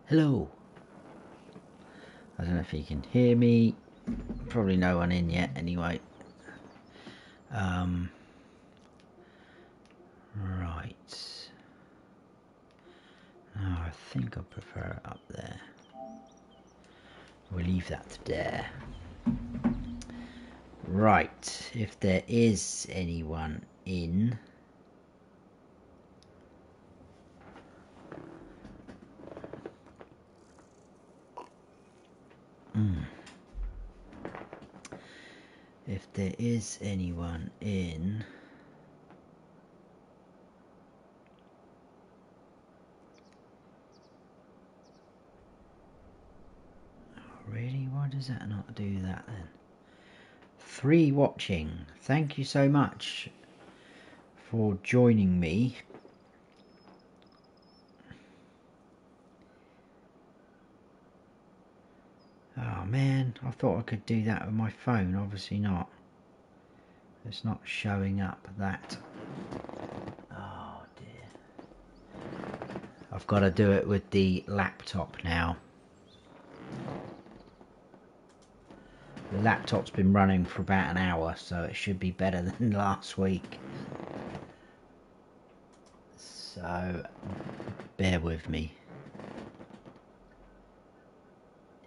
Hello. I don't know if you can hear me. Probably no one in yet anyway. Right. Now I think I prefer it up there. We'll leave that there. Right. If there is anyone in. If there is anyone in. Really? Why does that not do that then? 3 watching. Thank you so much for joining me. Oh man, I thought I could do that with my phone. Obviously not. It's not showing up that. Oh dear. I've got to do it with the laptop now. The laptop's been running for about an hour, so it should be better than last week. So, bear with me.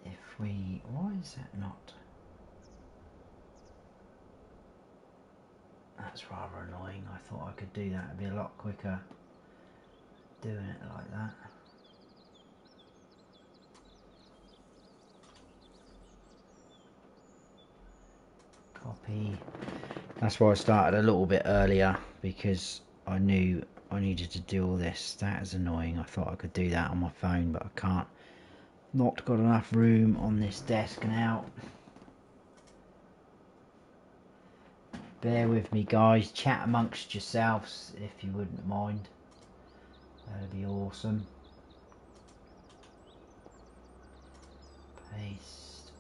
If we... Why is that not... That's rather annoying. I thought I could do that. It'd be a lot quicker doing it like that. Copy. That's why I started a little bit earlier, because I knew I needed to do all this. That is annoying. I thought I could do that on my phone, but I can't. Not got enough room on this desk now. Bear with me, guys. Chat amongst yourselves if you wouldn't mind. That'd be awesome. Paste.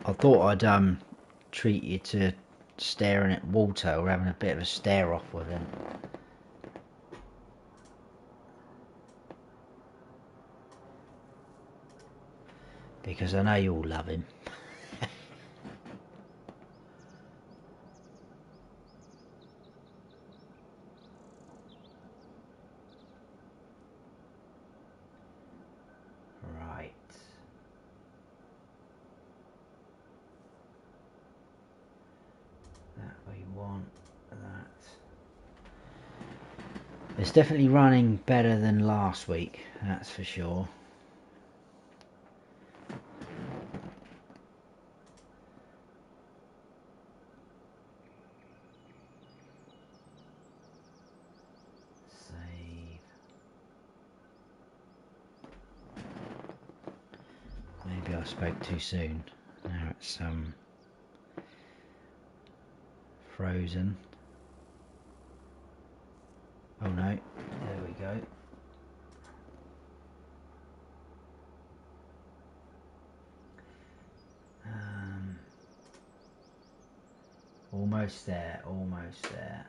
I thought I'd treat you to staring at Walter or having a bit of a stare off with him. Because I know you all love him. Right. That we want that. It's definitely running better than last week, that's for sure. Save. Maybe I spoke too soon. Now it's frozen. Oh no, there we go. Almost there, almost there.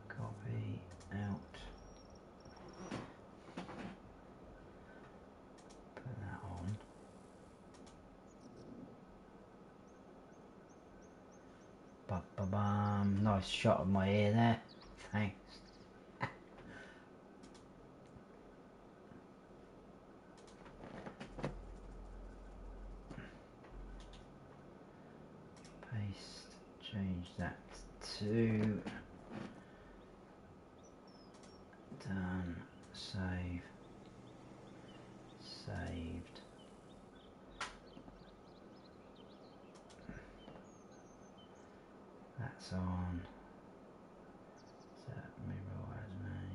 Copy out. Put that on. Ba-ba-bam. Nice shot of my ear there. Thanks. Paste. Change that to... Done. Save. Saved. That's on. Set mirror as me.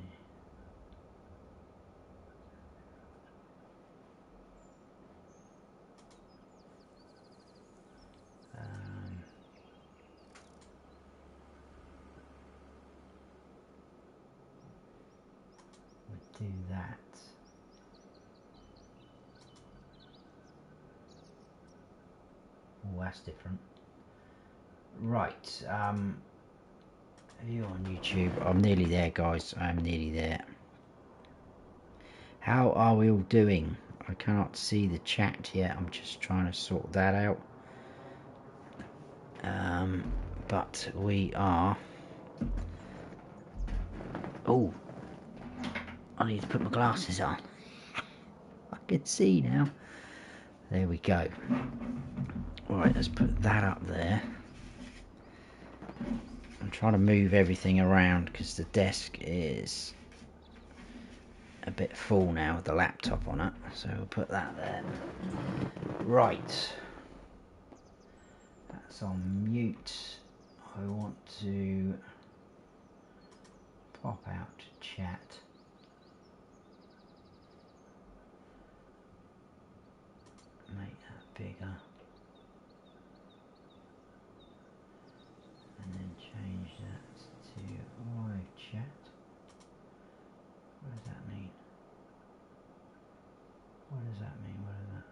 We'll do that. that's different. Right, are you on YouTube? I'm nearly there, guys. I'm nearly there. How are we all doing? I cannot see the chat yet. I'm just trying to sort that out. But we are... Oh, I need to put my glasses on. I can see now. There we go. Right, let's put that up there. I'm trying to move everything around because the desk is a bit full now with the laptop on it. So we'll put that there. Right. That's on mute. I want to pop out to chat. Make that bigger. And then change that to live chat. What does that mean? What does that mean? What is that?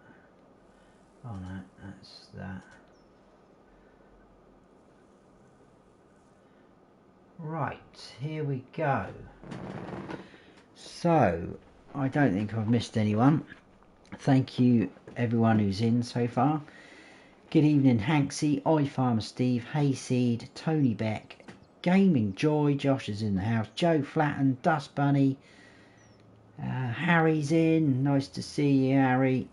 Oh no, that's that. Right, here we go. So, I don't think I've missed anyone. Thank you everyone who's in so far. Good evening Hanksy, iFarmer Steve, Hayseed, Tony Beck, Gaming Joy, Josh is in the house, Joe Flatten, Dust Bunny, Harry's in, nice to see you Harry.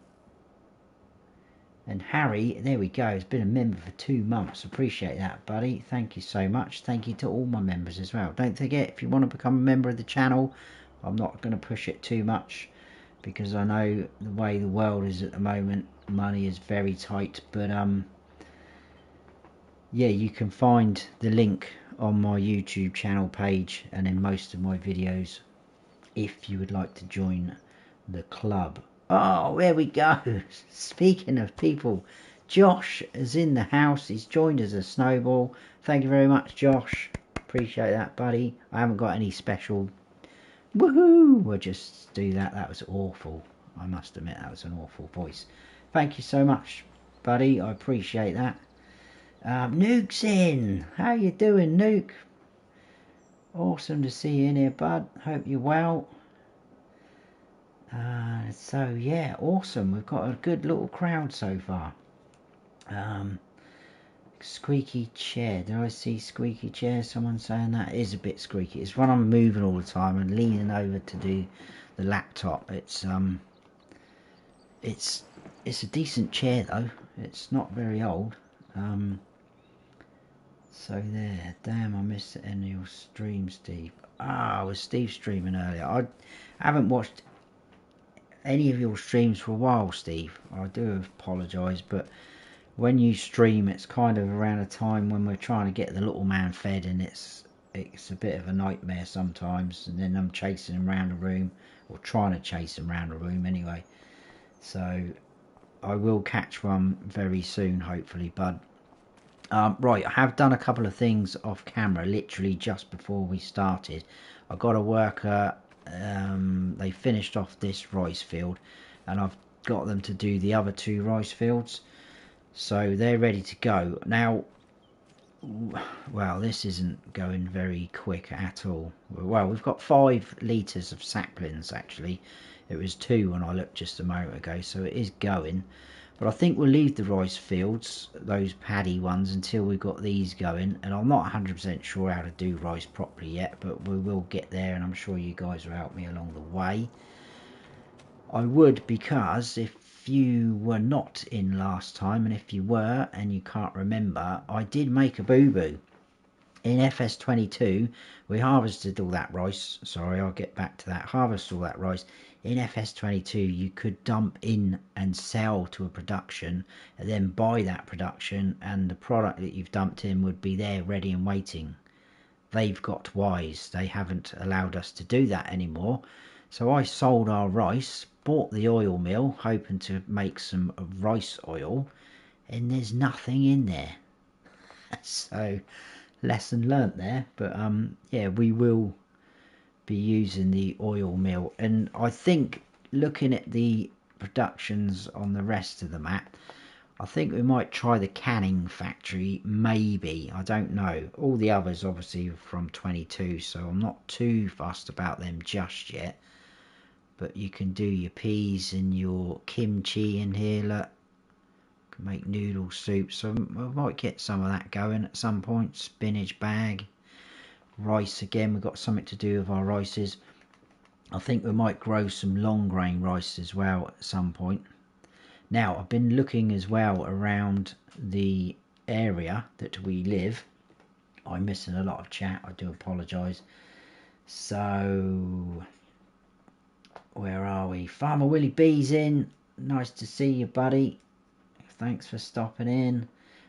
And Harry, there we go, has been a member for 2 months. Appreciate that, buddy. Thank you so much. Thank you to all my members as well. Don't forget, if you want to become a member of the channel, I'm not going to push it too much because I know the way the world is at the moment, money is very tight. But yeah, you can find the link on my YouTube channel page and in most of my videos if you would like to join the club. Oh, there we go. Speaking of people, Josh is in the house. He's joined as a snowball. Thank you very much, Josh. Appreciate that, buddy. I haven't got any special woohoo. We'll just do that. That was awful. I must admit that was an awful voice. Thank you so much, buddy. I appreciate that. Nuke's in. How you doing, Nuke? Awesome to see you in here, bud. Hope you're well. So yeah, awesome. We've got a good little crowd so far. Squeaky chair. Did I see squeaky chair? Someone saying that? It is a bit squeaky. It's when I'm moving all the time and leaning over to do the laptop. It's a decent chair though. It's not very old. So there. Damn, I missed the end of your stream, Steve. Was Steve streaming earlier? I haven't watched any of your streams for a while, Steve. I do apologise, but when you stream, it's kind of around a time when we're trying to get the little man fed, and it's a bit of a nightmare sometimes. And then I'm chasing him around the room, or trying to chase him around the room anyway. So I will catch one very soon, hopefully, bud. Right, I have done a couple of things off camera, literally just before we started. I got a worker. They finished off this rice field and I've got them to do the other 2 rice fields, so they're ready to go now. Well, this isn't going very quick at all. Well, we've got 5 litres of saplings actually. It was 2 when I looked just a moment ago, so it is going. But I think we'll leave the rice fields, those paddy ones, until we've got these going. And I'm not 100% sure how to do rice properly yet, but we will get there, and I'm sure you guys will help me along the way. I would, because if you were not in last time, and if you were and you can't remember, I did make a boo-boo. In FS22, we harvested all that rice. Sorry, I'll get back to that. Harvest all that rice. In FS22, you could dump in and sell to a production and then buy that production, and the product that you've dumped in would be there ready and waiting. They've got wise. They haven't allowed us to do that anymore. So I sold our rice, bought the oil mill, hoping to make some rice oil, and there's nothing in there. So lesson learnt there. But yeah, we will be using the oil mill, and I think looking at the productions on the rest of the map, I think we might try the canning factory, maybe. I don't know. All the others obviously from 22, so I'm not too fussed about them just yet. But you can do your peas and your kimchi in here, look. You can make noodle soup, so I might get some of that going at some point. Spinach bag. Rice again, we've got something to do with our rices. I think we might grow some long grain rice as well at some point. Now, I've been looking as well around the area that we live. I'm missing a lot of chat, I do apologise. So, where are we? Farmer Willie B's in. Nice to see you, buddy. Thanks for stopping in.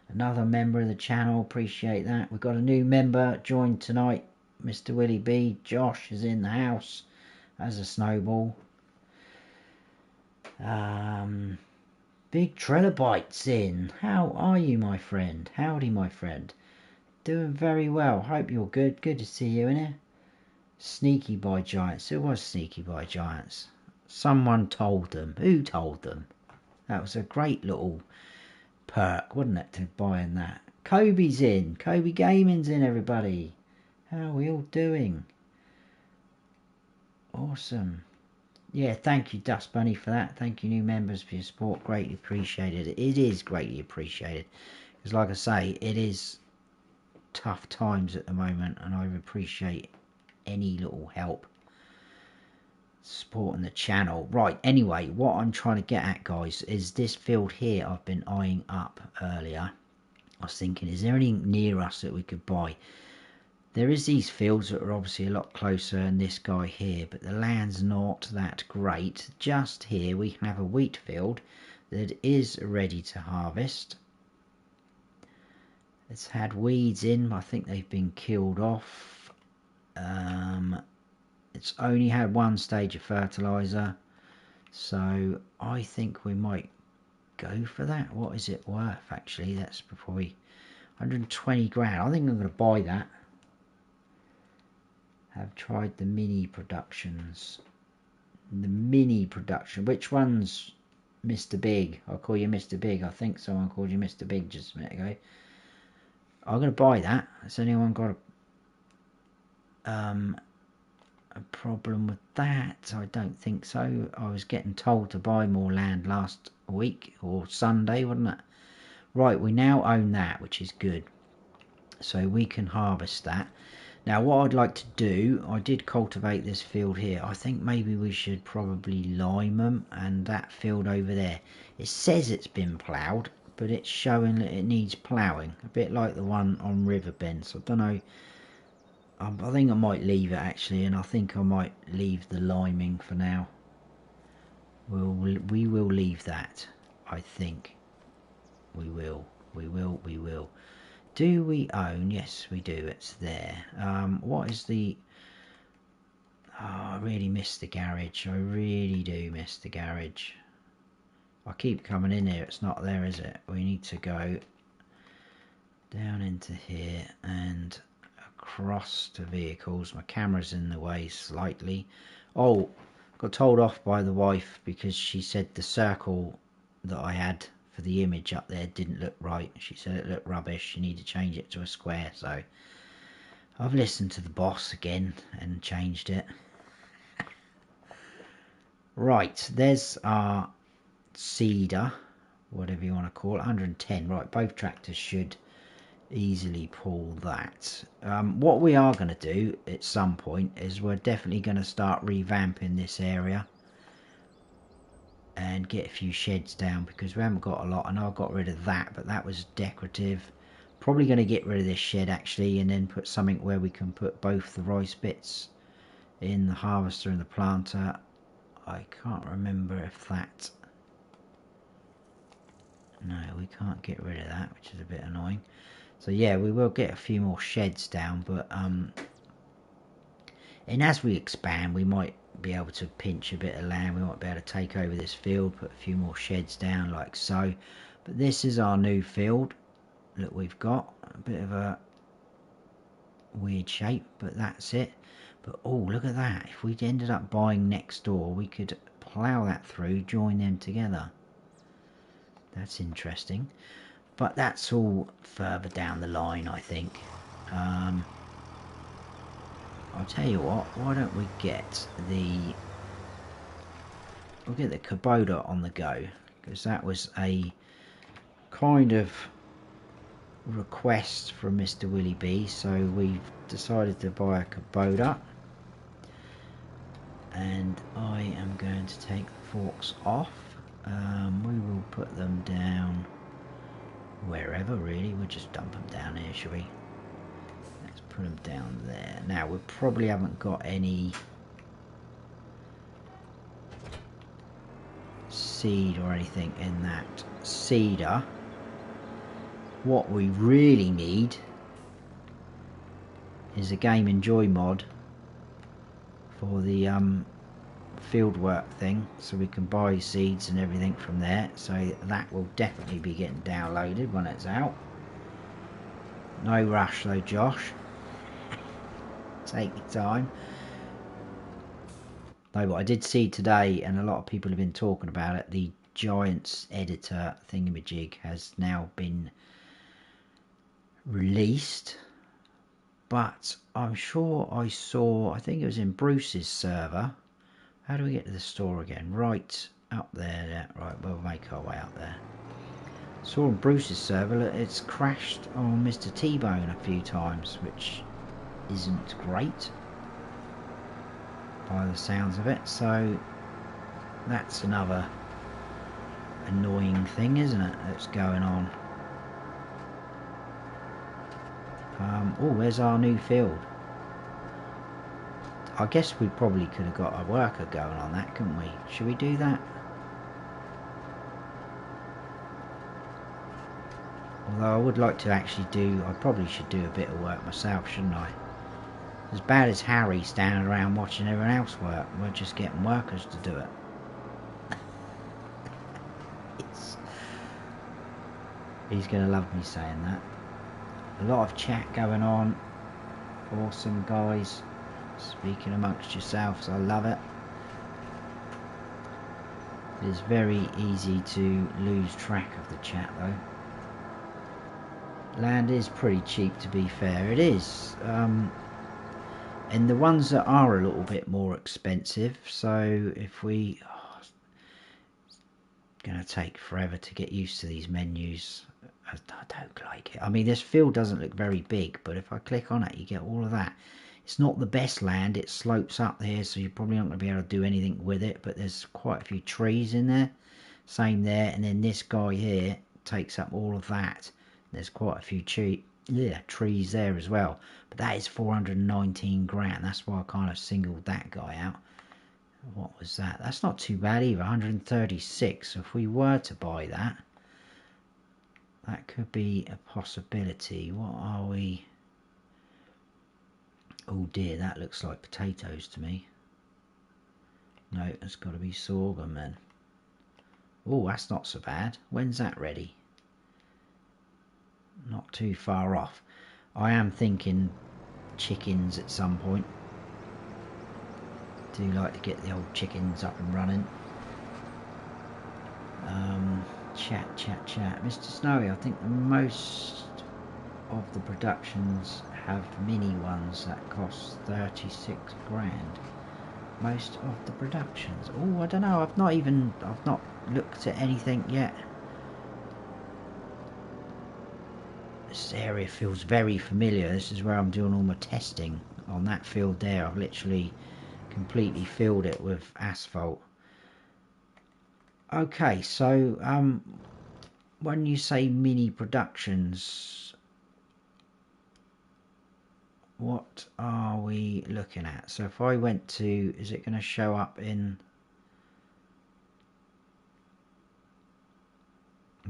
Another member of the channel, appreciate that. We've got a new member joined tonight, Mr. Willie B. Josh is in the house as a snowball. Big Trilobites in. How are you, my friend? Howdy, my friend. Doing very well. Hope you're good. Good to see you in here. Sneaky by Giants. Who was Sneaky by Giants? Someone told them. Who told them? That was a great little perk, wasn't it, to buying that? Kobe's in. Kobe Gaming's in, everybody. How are we all doing? Awesome. Yeah, thank you, Dust Bunny, for that. Thank you, new members, for your support. Greatly appreciated. It is greatly appreciated. Because, like I say, it is tough times at the moment, and I appreciate any little help supporting the channel. Right, anyway, what I'm trying to get at, guys, is this field here I've been eyeing up earlier. I was thinking, is there anything near us that we could buy? There is these fields that are obviously a lot closer than this guy here, but the land's not that great. Just here we have a wheat field that is ready to harvest. It's had weeds in, but I think they've been killed off. It's only had one stage of fertilizer, so I think we might go for that. What is it worth, actually? That's probably 120 grand. I think I'm going to buy that. Have tried the mini productions. The mini production. Which one's Mr. Big? I'll call you Mr. Big. I think someone called you Mr. Big just a minute ago. I'm going to buy that. Has anyone got a problem with that? I don't think so. I was getting told to buy more land last week, or Sunday, wasn't it? Right, we now own that, which is good. So we can harvest that. Now, what I'd like to do, I did cultivate this field here. I think maybe we should probably lime them, and that field over there. It says it's been ploughed, but it's showing that it needs ploughing. A bit like the one on Riverbend. So I don't know. I think I might leave it, actually, and I think I might leave the liming for now. We will leave that, I think. We will. Do we own? Yes, we do. It's there. What is the... Oh, I really miss the garage. I really do miss the garage. I keep coming in here. It's not there, is it? We need to go down into here and across to vehicles. My camera's in the way slightly. Oh, got told off by the wife because she said the circle that I had for the image up there didn't look right. She said it looked rubbish. You need to change it to a square. So I've listened to the boss again and changed it. Right, there's our cedar, whatever you want to call it, 110. Right, both tractors should easily pull that. What we are going to do at some point is we're definitely going to start revamping this area and get a few sheds down, because we haven't got a lot. I know I got rid of that, but that was decorative. Probably going to get rid of this shed, actually, and then put something where we can put both the rice bits in, the harvester and the planter. I can't remember if that... No, we can't get rid of that, which is a bit annoying. So yeah, we will get a few more sheds down, but and as we expand, we might be able to pinch a bit of land. We might be able to take over this field, put a few more sheds down like so. But this is our new field that we've got. A bit of a weird shape, but that's it. But oh, look at that. If we ended up buying next door, we could plough that through, join them together. That's interesting. But that's all further down the line, I think. I'll tell you what, why don't we get we'll get the Kubota on the go, because that was a kind of request from Mr. Willie B, so we've decided to buy a Kubota, and I am going to take the forks off. We will put them down wherever, really. We'll just dump them down here, shall we? Let's put them down there. Now, we probably haven't got any seed or anything in that seeder. What we really need is a Game Enjoy mod for the Fieldwork thing, so we can buy seeds and everything from there. So that will definitely be getting downloaded when it's out. No rush though, Josh. Take your time. No, but I did see today, and a lot of people have been talking about it, the Giants editor thingamajig has now been released. But I'm sure I saw, I think it was in Bruce's server. How do we get to the store again? Right up there. Yeah, right, we'll make our way up there. Saw on Bruce's server that it's crashed on Mr. T-Bone a few times, which isn't great by the sounds of it. So that's another annoying thing, isn't it, that's going on. Oh, there's our new field. I guess we probably could have got a worker going on that, couldn't we? Should we do that? Although I would like to actually do, I probably should do a bit of work myself, shouldn't I? As bad as Harry standing around watching everyone else work, we're just getting workers to do it. He's going to love me saying that. A lot of chat going on. Awesome, guys. Speaking amongst yourselves, I love it. It's very easy to lose track of the chat, though. Land is pretty cheap, to be fair. It is. And the ones that are a little bit more expensive, so if we... Oh, it's going to take forever to get used to these menus. I don't like it. I mean, this field doesn't look very big, but if I click on it, you get all of that. It's not the best land. It slopes up here, so you're probably not going to be able to do anything with it, but there's quite a few trees in there. Same there, and then this guy here takes up all of that. There's quite a few trees there as well, but that is 419 grand. That's why I kind of singled that guy out. What was that? That's not too bad either, 136. So if we were to buy that, that could be a possibility. What are we? Oh dear, that looks like potatoes to me. No, it's got to be sorghum then. Oh, that's not so bad. When's that ready? Not too far off. I am thinking chickens at some point. Do like to get the old chickens up and running. Chat. Mr. Snowy, I think most of the productions have mini ones that cost 36 grand. Most of the productions. Oh, I don't know. I've not looked at anything yet. This area feels very familiar. This is where I'm doing all my testing on that field there. I've literally completely filled it with asphalt. Okay, so when you say mini productions, what are we looking at? So if I went to, is it going to show up in?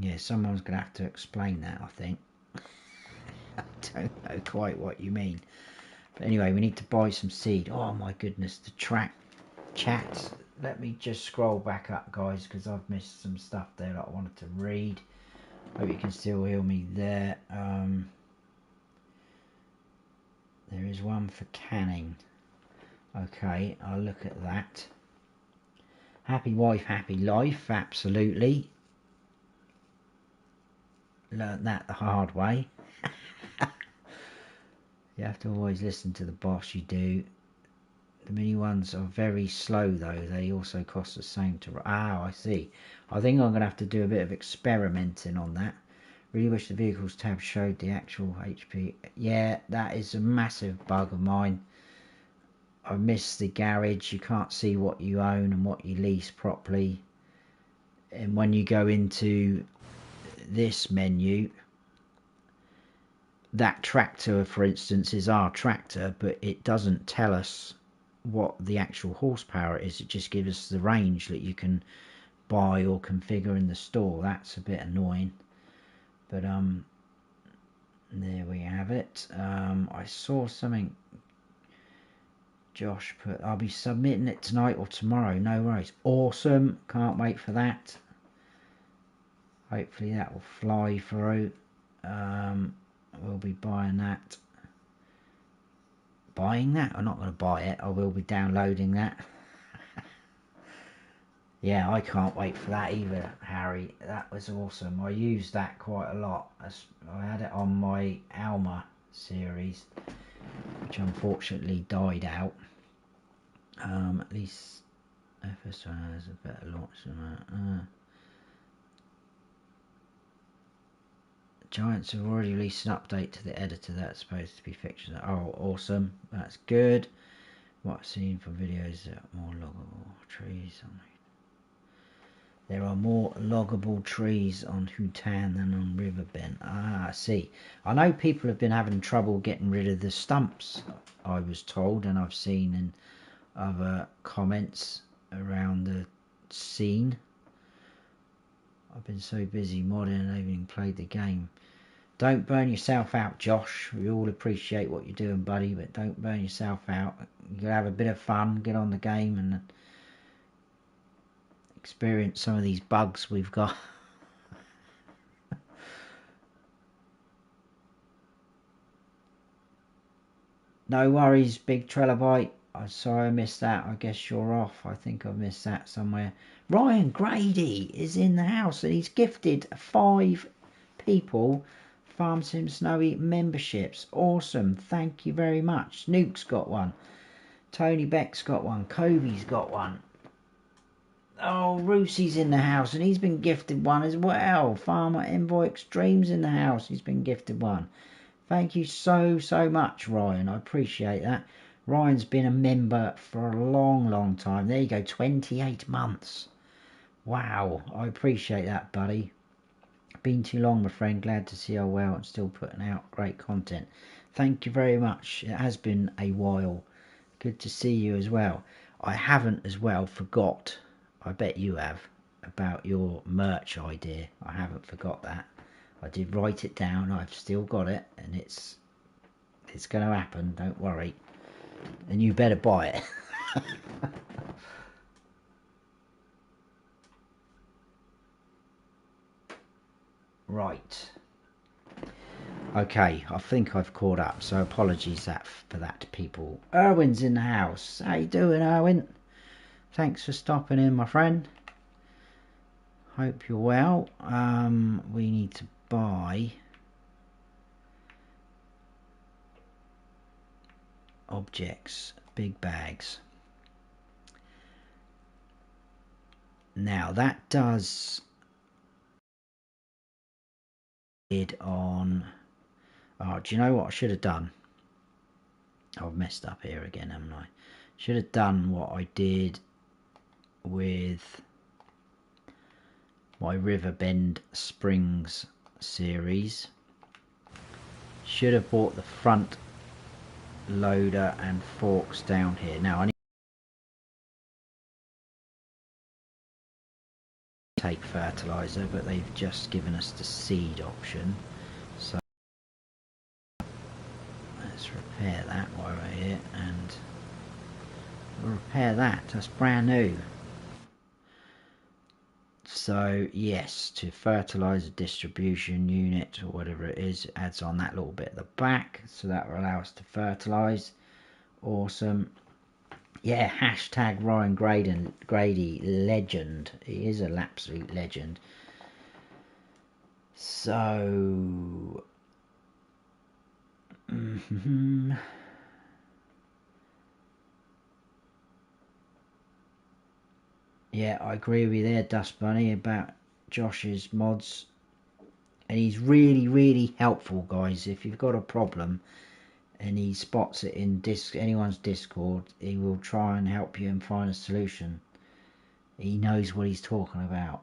Yeah, someone's going to have to explain that, I think. I don't know quite what you mean. But anyway, we need to buy some seed. Oh my goodness, the TRAC chat. Let me just scroll back up, guys, because I've missed some stuff there that I wanted to read. Hope you can still hear me there. There is one for canning. Okay, I'll look at that. Happy wife, happy life, absolutely. Learned that the hard way. You have to always listen to the boss, you do. The mini ones are very slow though. They also cost the same to... Ah, I see. I think I'm going to have to do a bit of experimenting on that. Really wish the vehicles tab showed the actual HP. Yeah, that is a massive bug of mine. I miss the garage. You can't see what you own and what you lease properly. And when you go into this menu, that tractor, for instance, is our tractor, but it doesn't tell us what the actual horsepower is. It just gives us the range that you can buy or configure in the store. That's a bit annoying, but there we have it. I saw something Josh put, I'll be submitting it tonight or tomorrow. No worries. Awesome, can't wait for that. Hopefully that will fly through. We'll be buying that. I'm not going to buy it. I will be downloading that. Yeah, I can't wait for that either, Harry. That was awesome. I used that quite a lot. I had it on my Alma series, which unfortunately died out. At least FS1 has a better launch than that. Giants have already released an update to the editor that's supposed to be fixed. Oh, awesome. That's good. What I've seen from videos that more loggable trees on. There are more loggable trees on Hutan than on Riverbend. Ah, I see. I know people have been having trouble getting rid of the stumps, I was told, and I've seen in other comments around the scene. I've been so busy modding and I haven't even played the game. Don't burn yourself out, Josh. We all appreciate what you're doing, buddy, but don't burn yourself out. You gotta have a bit of fun, get on the game and experience some of these bugs we've got. No worries, Big Trilobite. I'm sorry I missed that. I guess you're off. I think I missed that somewhere. Ryan Grady is in the house and he's gifted 5 people Farm Sim Snowy memberships. Awesome. Thank you very much. Nuke's got one. Tony Beck's got one. Kobe's got one. Oh, Roosie's in the house and he's been gifted one as well. Farmer Envoy Extreme's in the house. He's been gifted one. Thank you so much, Ryan. I appreciate that. Ryan's been a member for a long time. There you go, 28 months. Wow, I appreciate that, buddy. Been too long, my friend. Glad to see you well and still putting out great content. Thank you very much. It has been a while. Good to see you as well. I haven't as well forgot, I bet you have, about your merch idea. I haven't forgot that. I did write it down. I've still got it, and it's going to happen. Don't worry. And you better buy it. Right. Okay, I think I've caught up. So apologies for that, people. Erwin's in the house. How you doing, Erwin? Thanks for stopping in, my friend. Hope you're well. We need to buy objects, big bags. Now that does it on. Oh, do you know what I should have done? I've messed up here again, haven't I? Should have done what I did with my Riverbend Springs series. Should have bought the front loader and forks down here. Now I need to take fertilizer, but they've just given us the seed option. So let's repair that while we're here, and we'll repair that. That's brand new. So yes, to fertilizer distribution unit or whatever it is, it adds on that little bit at the back, so that will allow us to fertilize. Awesome. Yeah, hashtag Ryan Grady legend. He is an absolute legend. So yeah, I agree with you there, Dust Bunny, about Josh's mods. And he's really helpful, guys. If you've got a problem and he spots it in anyone's Discord, he will try and help you and find a solution. He knows what he's talking about.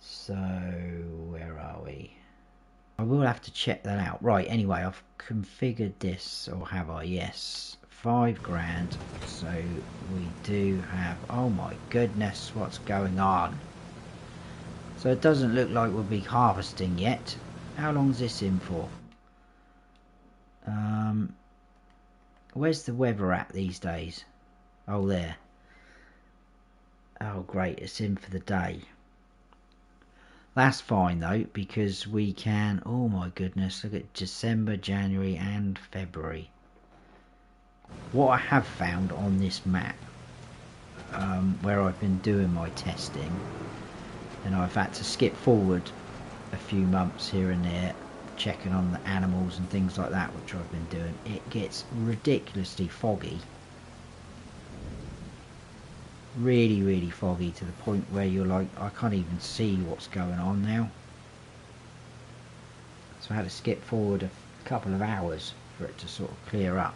So, where are we? I will have to check that out. Right, anyway, I've configured this, or have I? Yes, 5 grand. So we do have, oh my goodness, what's going on? So it doesn't look like we'll be harvesting yet. How long's this in for? Where's the weather at these days? Oh, there. Oh, great, it's in for the day. That's fine though, because we can, oh my goodness, look at December, January and February. What I have found on this map, where I've been doing my testing, and I've had to skip forward a few months here and there, checking on the animals and things like that, which I've been doing, it gets ridiculously foggy. Really foggy, to the point where you're like, I can't even see what's going on now. So I had to skip forward a couple of hours for it to sort of clear up.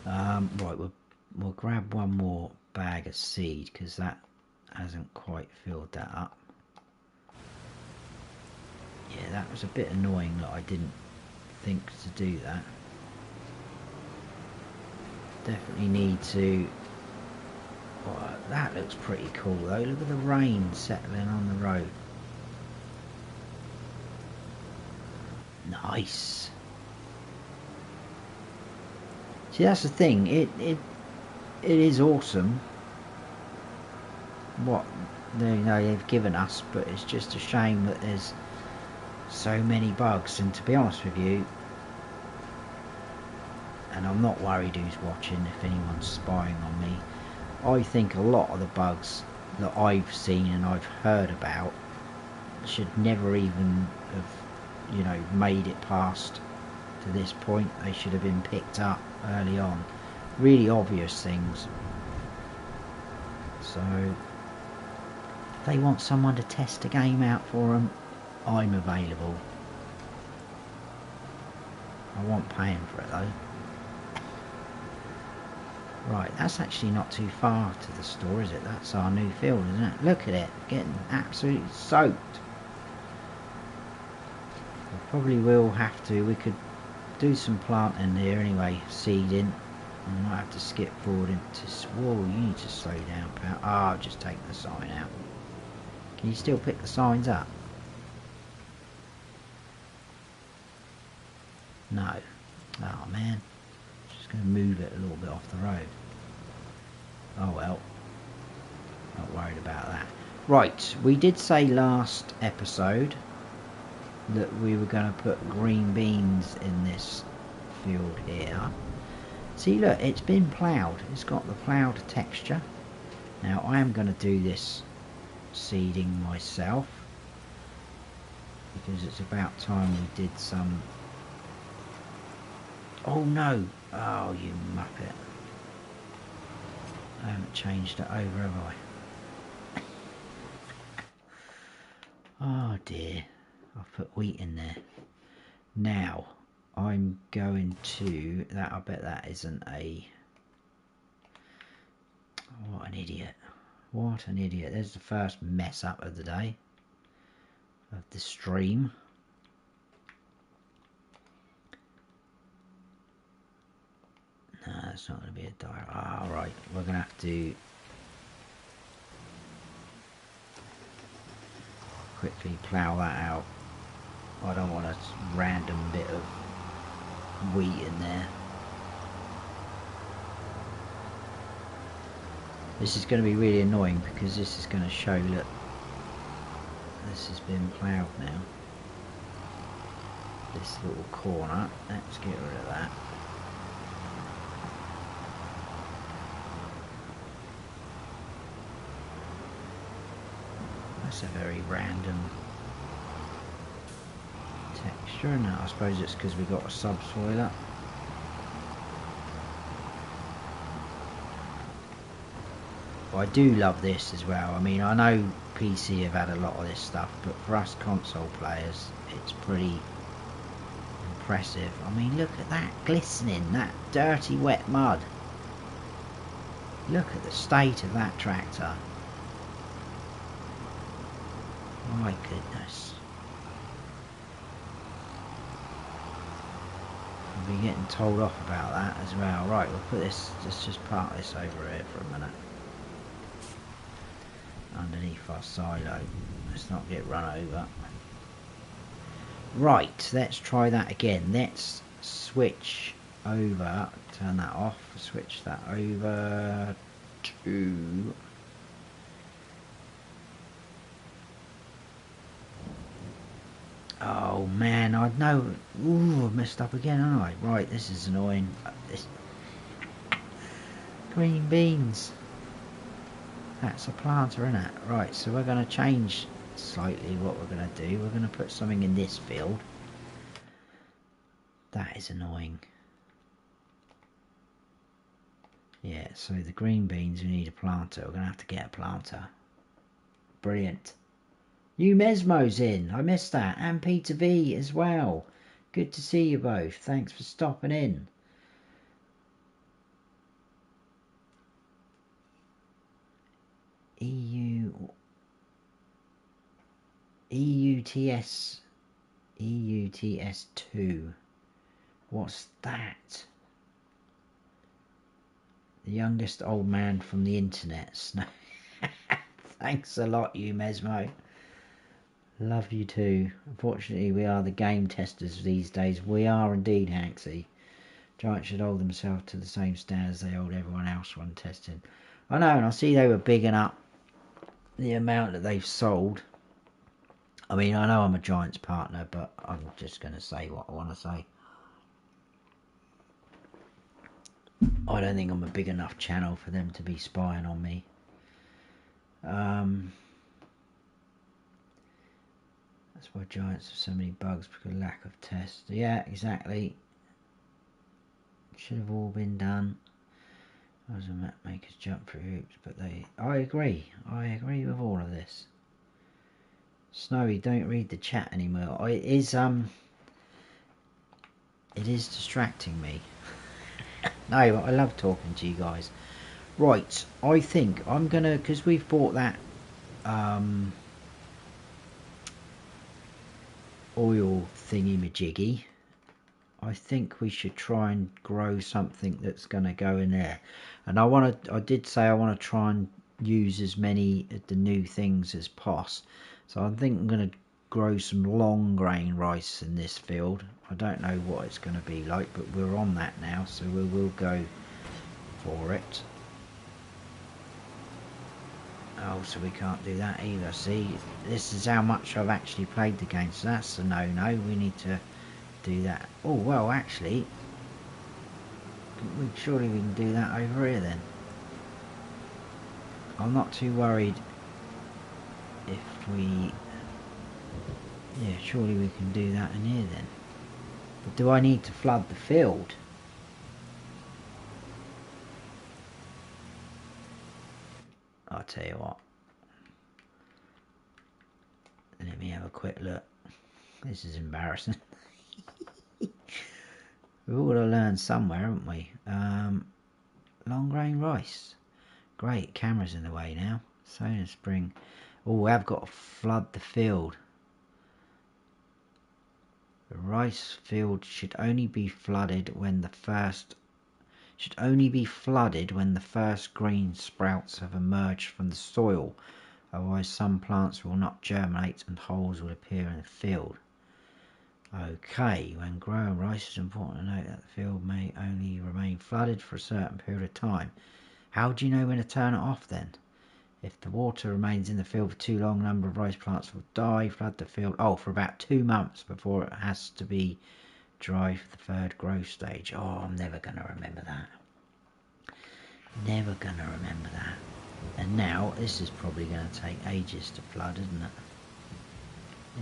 Right, we'll grab one more bag of seed, because that hasn't quite filled that up. Yeah, that was a bit annoying that I didn't think to do that. Definitely need to. Oh, that looks pretty cool though. Look at the rain settling on the road. Nice. See, that's the thing. It is awesome what they've given us, but it's just a shame that there's so many bugs. And to be honest with you, and I'm not worried who's watching, if anyone's spying on me, I think a lot of the bugs that I've seen and I've heard about should never even have, made it past to this point. They should have been picked up early on. Really obvious things. So if they want someone to test the game out for them, I'm available. I want paying for it though. Right, that's actually not too far to the store, is it? That's our new field, isn't it? Look at it, getting absolutely soaked. We probably will have to, we could do some planting here anyway, seeding. I might have to skip forward into, whoa, you need to slow down, pal. Ah, I've just taken the sign out. Can you still pick the signs up? No. Oh man. Just going to move it a little bit off the road. Oh well. Not worried about that. Right, we did say last episode that we were going to put green beans in this field here. See, look, it's been ploughed. It's got the ploughed texture. Now I am going to do this seeding myself, because it's about time we did some. Oh no! Oh, you muppet. I haven't changed it over, have I? Oh dear. I've put wheat in there. Now, I'm going to... I bet that isn't a... What an idiot. What an idiot. There's the first mess up of the day. Of the stream. No, that's not going to be a diary. Ah, right. We're going to have to quickly plough that out. I don't want a random bit of wheat in there. This is going to be really annoying, because this is going to show that this has been ploughed now. This little corner. Let's get rid of that. That's a very random texture, and I suppose it's because we got a subsoiler. I do love this as well. I mean, I know PC have had a lot of this stuff, but for us console players, it's pretty impressive. I mean, look at that glistening, that dirty wet mud. Look at the state of that tractor. My goodness. I'll be getting told off about that as well. Right, we'll put this, let's just park this over here for a minute. Underneath our silo. Let's not get run over. Right, let's try that again. Let's switch over, turn that off, switch that over to... Oh man, I know. Ooh, I've messed up again, haven't I? Right, this is annoying. This... Green beans. That's a planter, isn't it? Right, so we're going to change slightly what we're going to do. We're going to put something in this field. That is annoying. Yeah, so the green beans, we need a planter. We're going to have to get a planter. Brilliant. You Mesmo's in. I missed that. And Peter V as well. Good to see you both. Thanks for stopping in. EUTS2. What's that? The youngest old man from the internet. Thanks a lot, you Mesmo. Love you too. Unfortunately, we are the game testers these days. We are indeed, Hanksy. Giants should hold themselves to the same standards they hold everyone else when testing. I know, and I see they were bigging up the amount that they've sold. I mean, I know I'm a Giants partner, but I'm just going to say what I want to say. I don't think I'm a big enough channel for them to be spying on me. That's why Giants have so many bugs, because of lack of tests. Yeah, exactly. Should have all been done. I was a map makers jump through hoops, but they... I agree with all of this. Snowy, don't read the chat anymore. It is distracting me. No, but I love talking to you guys. Right, I think I'm gonna, because we've bought that oil thingy-majiggy, I think we should try and grow something that's going to go in there. And I did say I want to try and use as many of the new things as possible. So I think I'm going to grow some long grain rice in this field. I don't know what it's going to be like, but we're on that now, so we will go for it. Oh, so we can't do that either. See, this is how much I've actually played the game, so that's a no-no. We need to do that. Oh, well, actually, surely we can do that over here then. I'm not too worried if we... Yeah, surely we can do that in here then. But do I need to flood the field? I'll tell you what. Let me have a quick look. This is embarrassing. We've all got to learn somewhere, haven't we? Long grain rice. Great, camera's in the way now. Solar spring. Oh, I've got to flood the field. The rice field should only be flooded when the first green sprouts have emerged from the soil. Otherwise, some plants will not germinate and holes will appear in the field. Okay, when growing rice, it's important to note that the field may only remain flooded for a certain period of time. How do you know when to turn it off then? If the water remains in the field for too long, a number of rice plants will die. Flood the field, for about 2 months before it has to be dry for the third growth stage. Oh, I'm never going to remember that. Never going to remember that. And now this is probably going to take ages to flood, isn't it?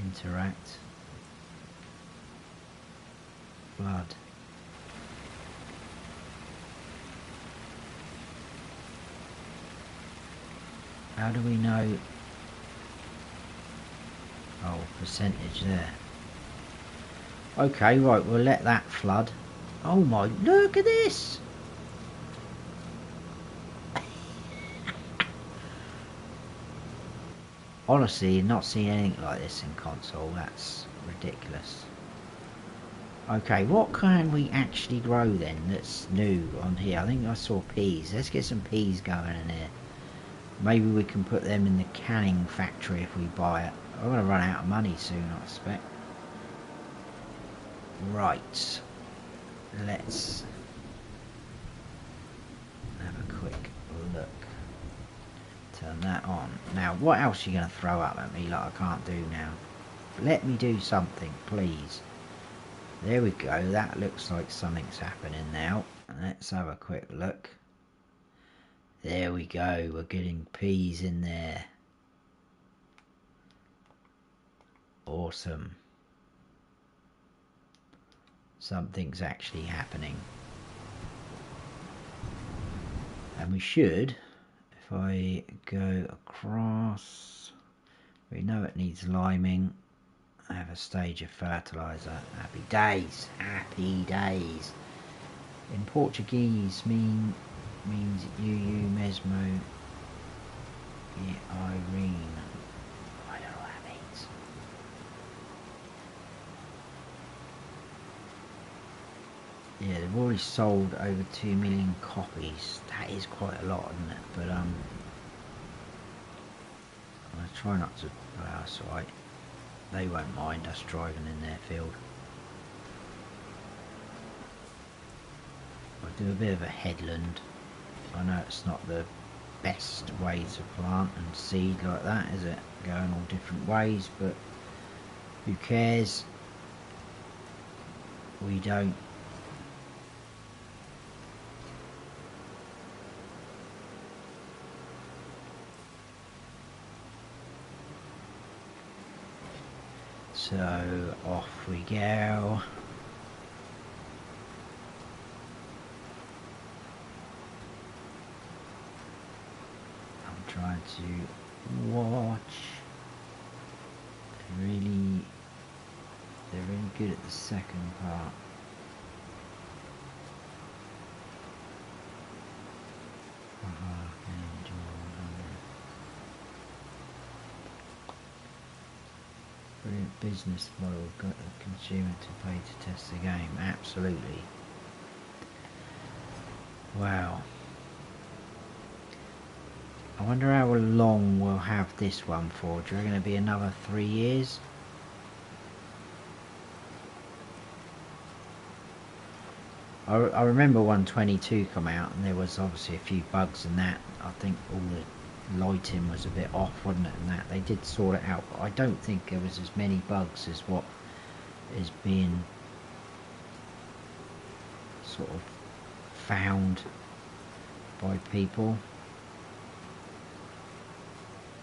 Interact. Flood. How do we know? Oh, percentage there. Okay, right, we'll let that flood. Oh my, look at this! Honestly, not seen anything like this in console. That's ridiculous. Okay, what can we actually grow then that's new on here? I think I saw peas. Let's get some peas going in here. Maybe we can put them in the canning factory if we buy it. I'm going to run out of money soon, I expect. Right. Let's have a quick look. Turn that on. Now, what else are you going to throw up at me like I can't do now? Let me do something, please. There we go. That looks like something's happening now. Let's have a quick look. There we go. We're getting peas in there. Awesome. Something's actually happening. And we should, if I go across, we know it needs liming. I have a stage of fertilizer. Happy days. Happy days. In Portuguese means you mesmo. Yeah, Irene. I don't know what that means. Yeah, they've already sold over 2 million copies. That is quite a lot, isn't it? But I try not to. Well, that's alright. They won't mind us driving in their field. I'll do a bit of a headland. I know it's not the best way to plant and seed like that, is it? Going all different ways, but who cares? We don't. So off we go. I'm trying to watch. They're really good at the second part. Brilliant business model, got the consumer to pay to test the game. Absolutely. Wow. I wonder how long we'll have this one for. Do you reckon it'll be another 3 years? I remember 122 come out and there was obviously a few bugs in that. I think all the lighting was a bit off, wasn't it, and that they did sort it out, but I don't think there was as many bugs as what is being sort of found by people.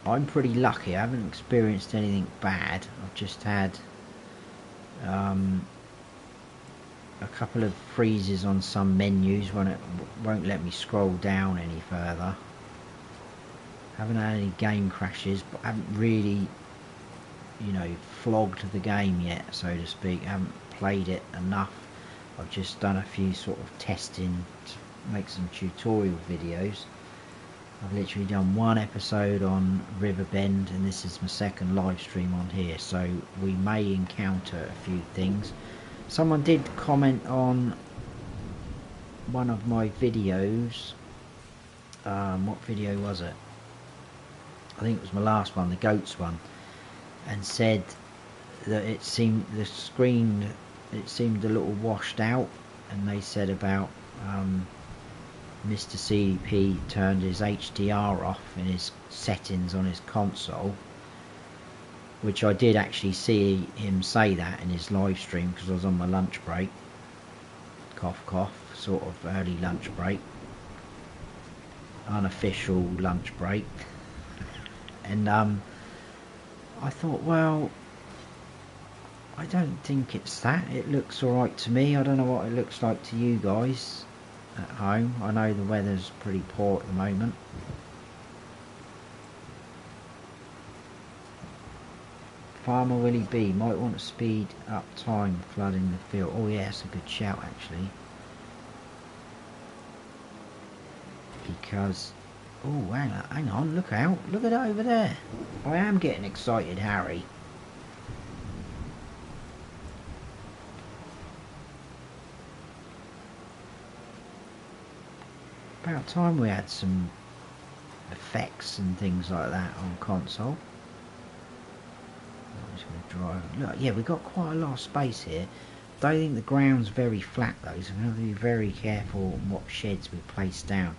I'm pretty lucky. I haven't experienced anything bad. I've just had a couple of freezes on some menus when it won't let me scroll down any further. Haven't had any game crashes, but I haven't really, you know, flogged the game yet, so to speak. I haven't played it enough. I've just done a few sort of testing to make some tutorial videos. I've literally done one episode on Riverbend, and this is my second live stream on here, so we may encounter a few things. Someone did comment on one of my videos. What video was it? I think it was my last one, the goats one, and said that it seemed the screen, it seemed a little washed out, and they said about Mr. CDP turned his HDR off in his settings on his console, which I did actually see him say that in his live stream because I was on my lunch break. Cough cough, sort of early lunch break. unofficial lunch break, and I thought, well, I don't think it's that. It looks alright to me. I don't know what it looks like to you guys at home. I know the weather's pretty poor at the moment. Farmer Willie B might want to speed up time flooding the field. Oh yeah, that's a good shout actually. Because, oh hang on, look out, look at it over there. I am getting excited, Harry. About time we had some effects and things like that on console. I'm just going to drive. Look, yeah, we've got quite a lot of space here. Don't think the ground's very flat though, so we have to be very careful on what sheds we place down.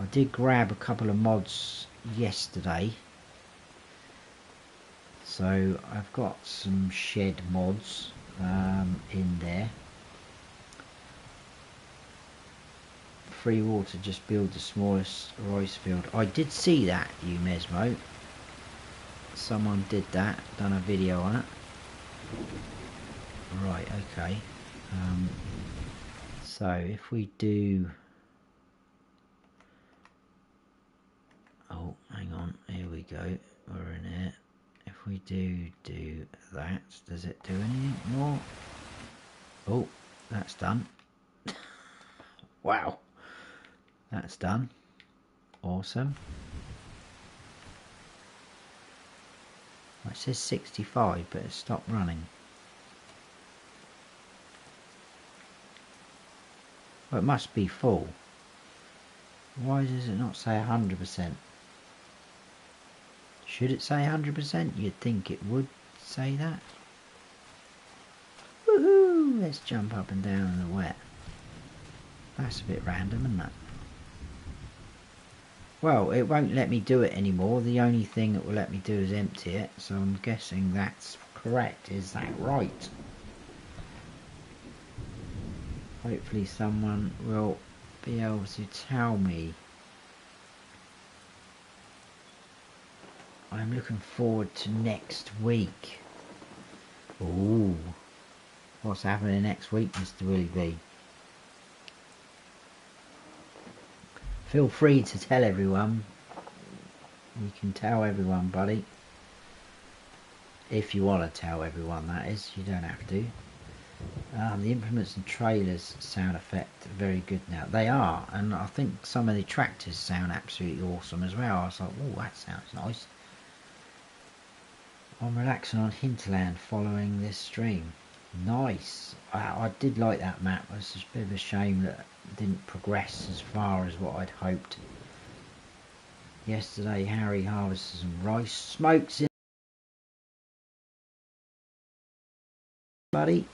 I did grab a couple of mods yesterday, so I've got some shed mods in there. Free water, just build the smallest rice field. I did see that, you Mesmo. Someone did that, done a video on it. Right, okay. So if we do... Oh, hang on, here we go. We're in here. If we do that, does it do anything more? Oh, that's done. Wow. That's done. Awesome. It says 65, but it stopped running. Well, it must be full. Why does it not say 100%? Should it say 100%? You'd think it would say that. Woohoo! Let's jump up and down in the wet. That's a bit random, isn't it? Well, it won't let me do it anymore. The only thing it will let me do is empty it. So I'm guessing that's correct. Is that right? Hopefully someone will be able to tell me. I'm looking forward to next week. Ooh. What's happening next week, Mr. Willie B? Feel free to tell everyone. You can tell everyone, buddy. If you want to tell everyone, that is. You don't have to. The implements and trailers sound effect are very good now. They are, and I think some of the tractors sound absolutely awesome as well. I was like, oh, that sounds nice. I'm relaxing on hinterland following this stream. Nice. I did like that map. It's a bit of a shame that it didn't progress as far as what I'd hoped. Yesterday Harry harvested some rice. Smokes in, buddy.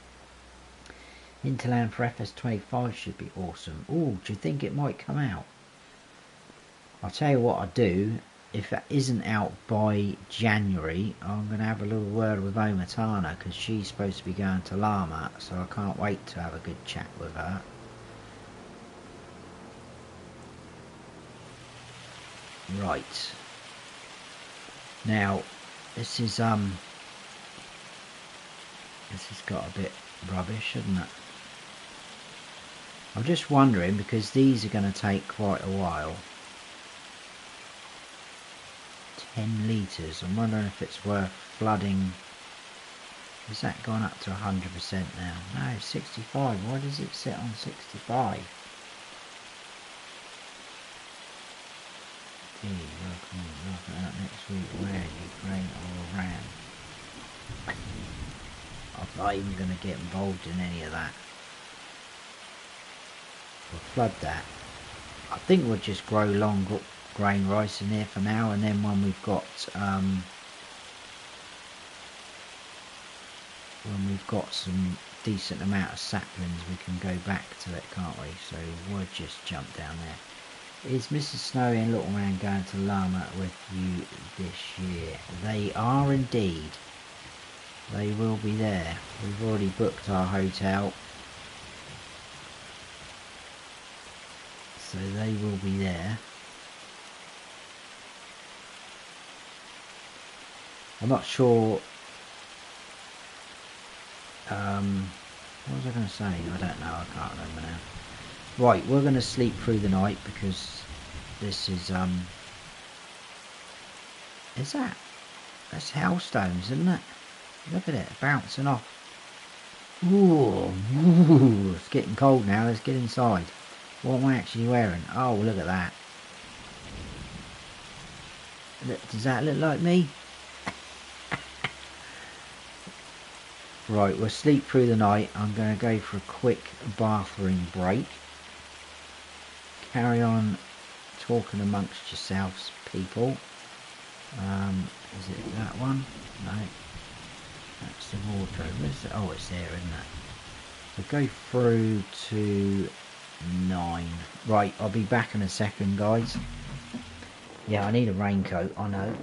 Hinterland for FS25 should be awesome. Oh, do you think it might come out? I'll tell you what I'll do. If it isn't out by January, I'm going to have a little word with Omatana, because she's supposed to be going to Lama, so I can't wait to have a good chat with her. Right. Now, this has got a bit rubbish, hasn't it? I'm just wondering, because these are going to take quite a while. 10 litres. I'm wondering if it's worth flooding. Has that gone up to 100% now? No, 65. Why does it sit on 65? Gee, welcome out next week. Where? Ukraine or Iran? I'm not even going to get involved in any of that. We'll flood that. I think we'll just grow long grain rice in here for now, and then when we've got some decent amount of saplings, we can go back to it, can't we? So we'll just jump down there. Is Mrs. Snowy and Little Man going to Lama with you this year? They are indeed. They will be there. We've already booked our hotel, so they will be there. I'm not sure. What was I going to say? I don't know. I can't remember now. Right, we're going to sleep through the night because this is that's hailstones, isn't it? Look at it bouncing off. Ooh, it's getting cold now. Let's get inside. What am I actually wearing? Oh, look at that. Does that look like me? Right, we'll sleep through the night. I'm going to go for a quick bathroom break. Carry on talking amongst yourselves, people. Is it that one? No. That's the wardrobe. Where's it? Oh, it's there, isn't it? So go through to 9. Right, I'll be back in a second, guys. Yeah, I need a raincoat, I know.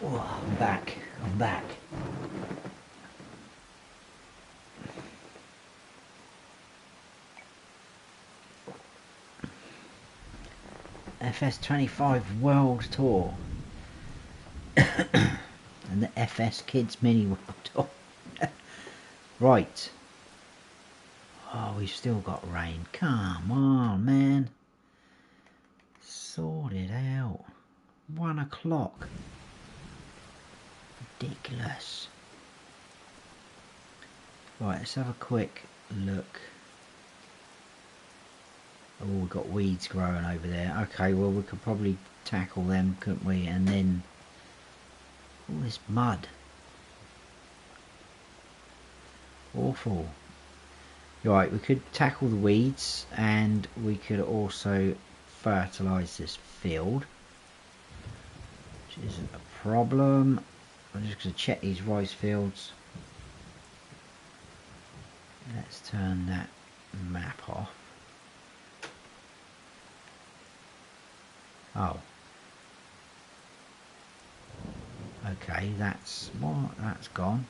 Oh, I'm back. I'm back. FS25 World Tour. And the FS Kids Mini World Tour. Right. Oh, we've still got rain. Come on, man. Sort it out. 1 o'clock. Ridiculous. Right, let's have a quick look. Oh, we've got weeds growing over there. Okay, well, we could probably tackle them, couldn't we? And then all this mud. Awful. Right, we could tackle the weeds, and we could also fertilise this field, which isn't a problem. I'm just going to check these rice fields. Let's turn that map off. Oh. Okay, that's what? That's gone.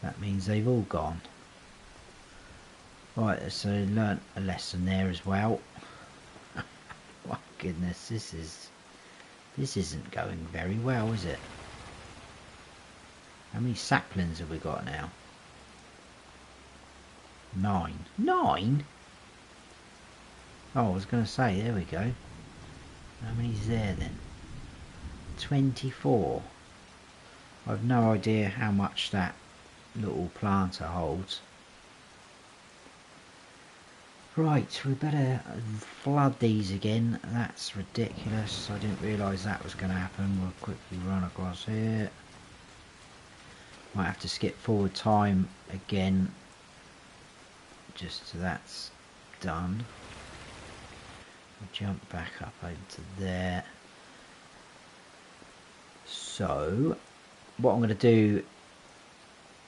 That means they've all gone. Right, so learnt a lesson there as well. My goodness, this isn't going very well, is it? How many saplings have we got now? 9. 9? Oh, I was going to say, there we go. How many's there then? 24. I've no idea how much that little planter holds. Right, we better flood these again. That's ridiculous. I didn't realise that was going to happen. We'll quickly run across here. Might have to skip forward time again, just so that's done. We'll jump back up over to there. So, what I'm going to do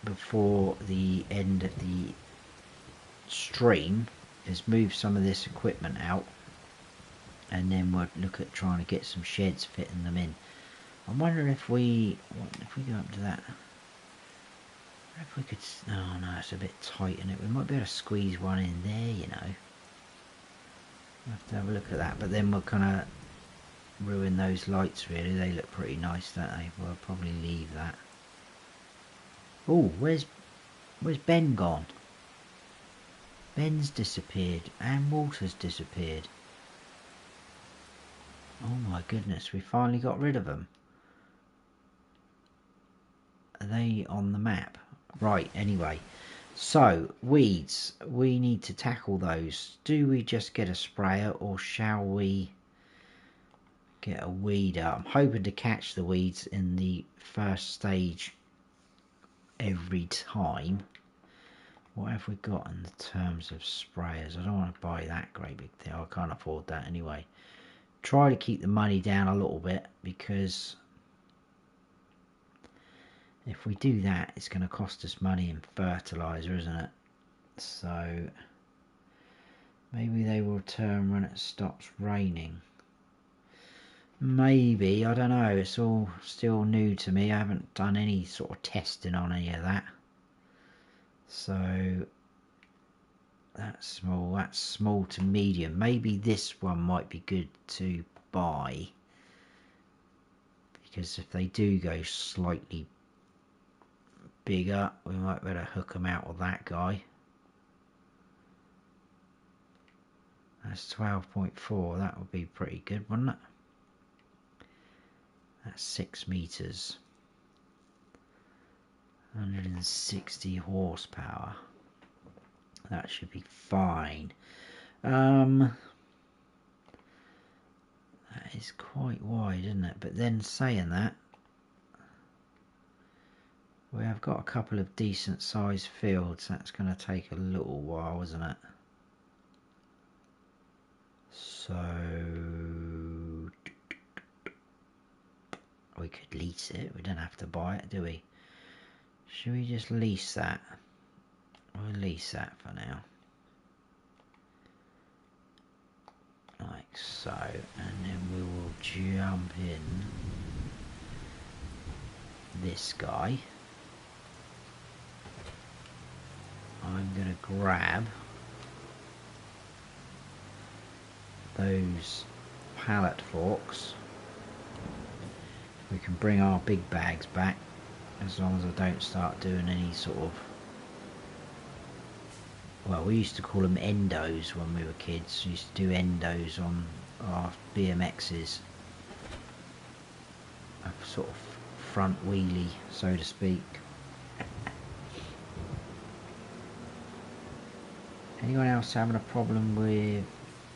before the end of the stream is move some of this equipment out, and then we'll look at trying to get some sheds fitting them in. I'm wondering if we go up to that. If we could, oh no, it's a bit tight in it. We might be able to squeeze one in there, you know. We'll have to have a look at that, but then we'll kind of ruin those lights really. They look pretty nice, don't they? We'll probably leave that. Oh, where's Ben gone? Ben's disappeared and Walter's disappeared. Oh my goodness, we finally got rid of them. Are they on the map? Right, anyway. So, weeds. We need to tackle those. Do we just get a sprayer or shall we get a weeder? I'm hoping to catch the weeds in the first stage every time. What have we got in the terms of sprayers? I don't want to buy that great big thing. I can't afford that anyway. Try to keep the money down a little bit, because if we do that, it's going to cost us money in fertilizer, isn't it? So maybe they will return when it stops raining. Maybe, I don't know. It's all still new to me. I haven't done any sort of testing on any of that. So that's small to medium. Maybe this one might be good to buy, because if they do go slightly bigger, we might better hook them out with that guy. That's 12.4. That would be pretty good, wouldn't it? That's 6 meters. 160 horsepower. That should be fine. That is quite wide, isn't it? But then saying that, we have got a couple of decent sized fields. That's going to take a little while, isn't it? So we could lease it. We don't have to buy it, do we? Should we just lease that? We'll lease that for now. Like so. And then we will jump in this guy. I'm going to grab those pallet forks. We can bring our big bags back, as long as I don't start doing any sort of, well, we used to call them endos when we were kids. We used to do endos on our BMXs, a sort of front wheelie, so to speak. Anyone else having a problem with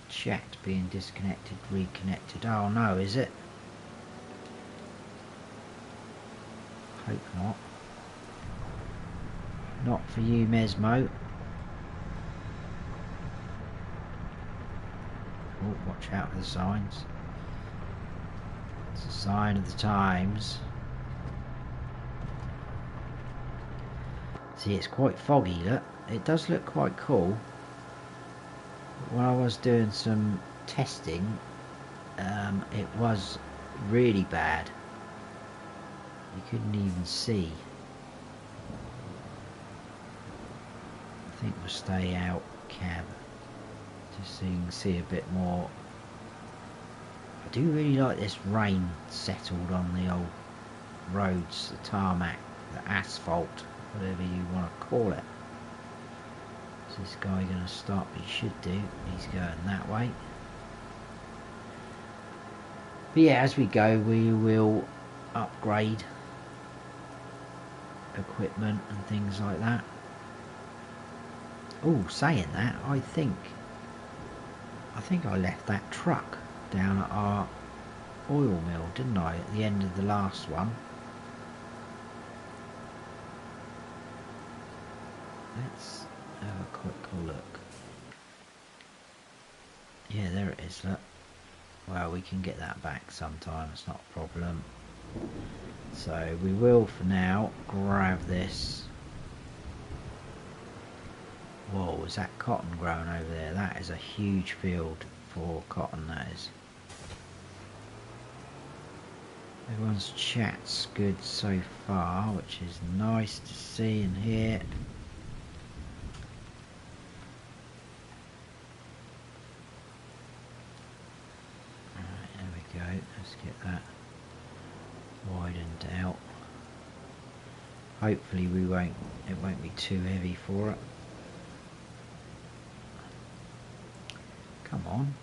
chat being disconnected, reconnected? Oh no, is it? Hope not. Not for you, Mesmo. Oh, watch out for the signs. It's a sign of the times. See, it's quite foggy, look. It does look quite cool. When I was doing some testing, it was really bad. You couldn't even see. I think we'll stay out cab, just so you can see a bit more. I do really like this rain settled on the old roads, the tarmac, the asphalt, whatever you want to call it. Is this guy going to stop? He should do. He's going that way. But yeah, as we go, we will upgrade equipment and things like that. Oh, saying that, I think I left that truck down at our oil mill, didn't I, at the end of the last one? Let's have a quick look. Yeah, there it is, look. Well, we can get that back sometime, it's not a problem. So we will, for now, grab this. Whoa, is that cotton growing over there? That is a huge field for cotton, that is. Everyone's chat's good so far, which is nice to see and hear. Alright, there we go. Let's get that widened out. Hopefully it won't be too heavy for it. Come on.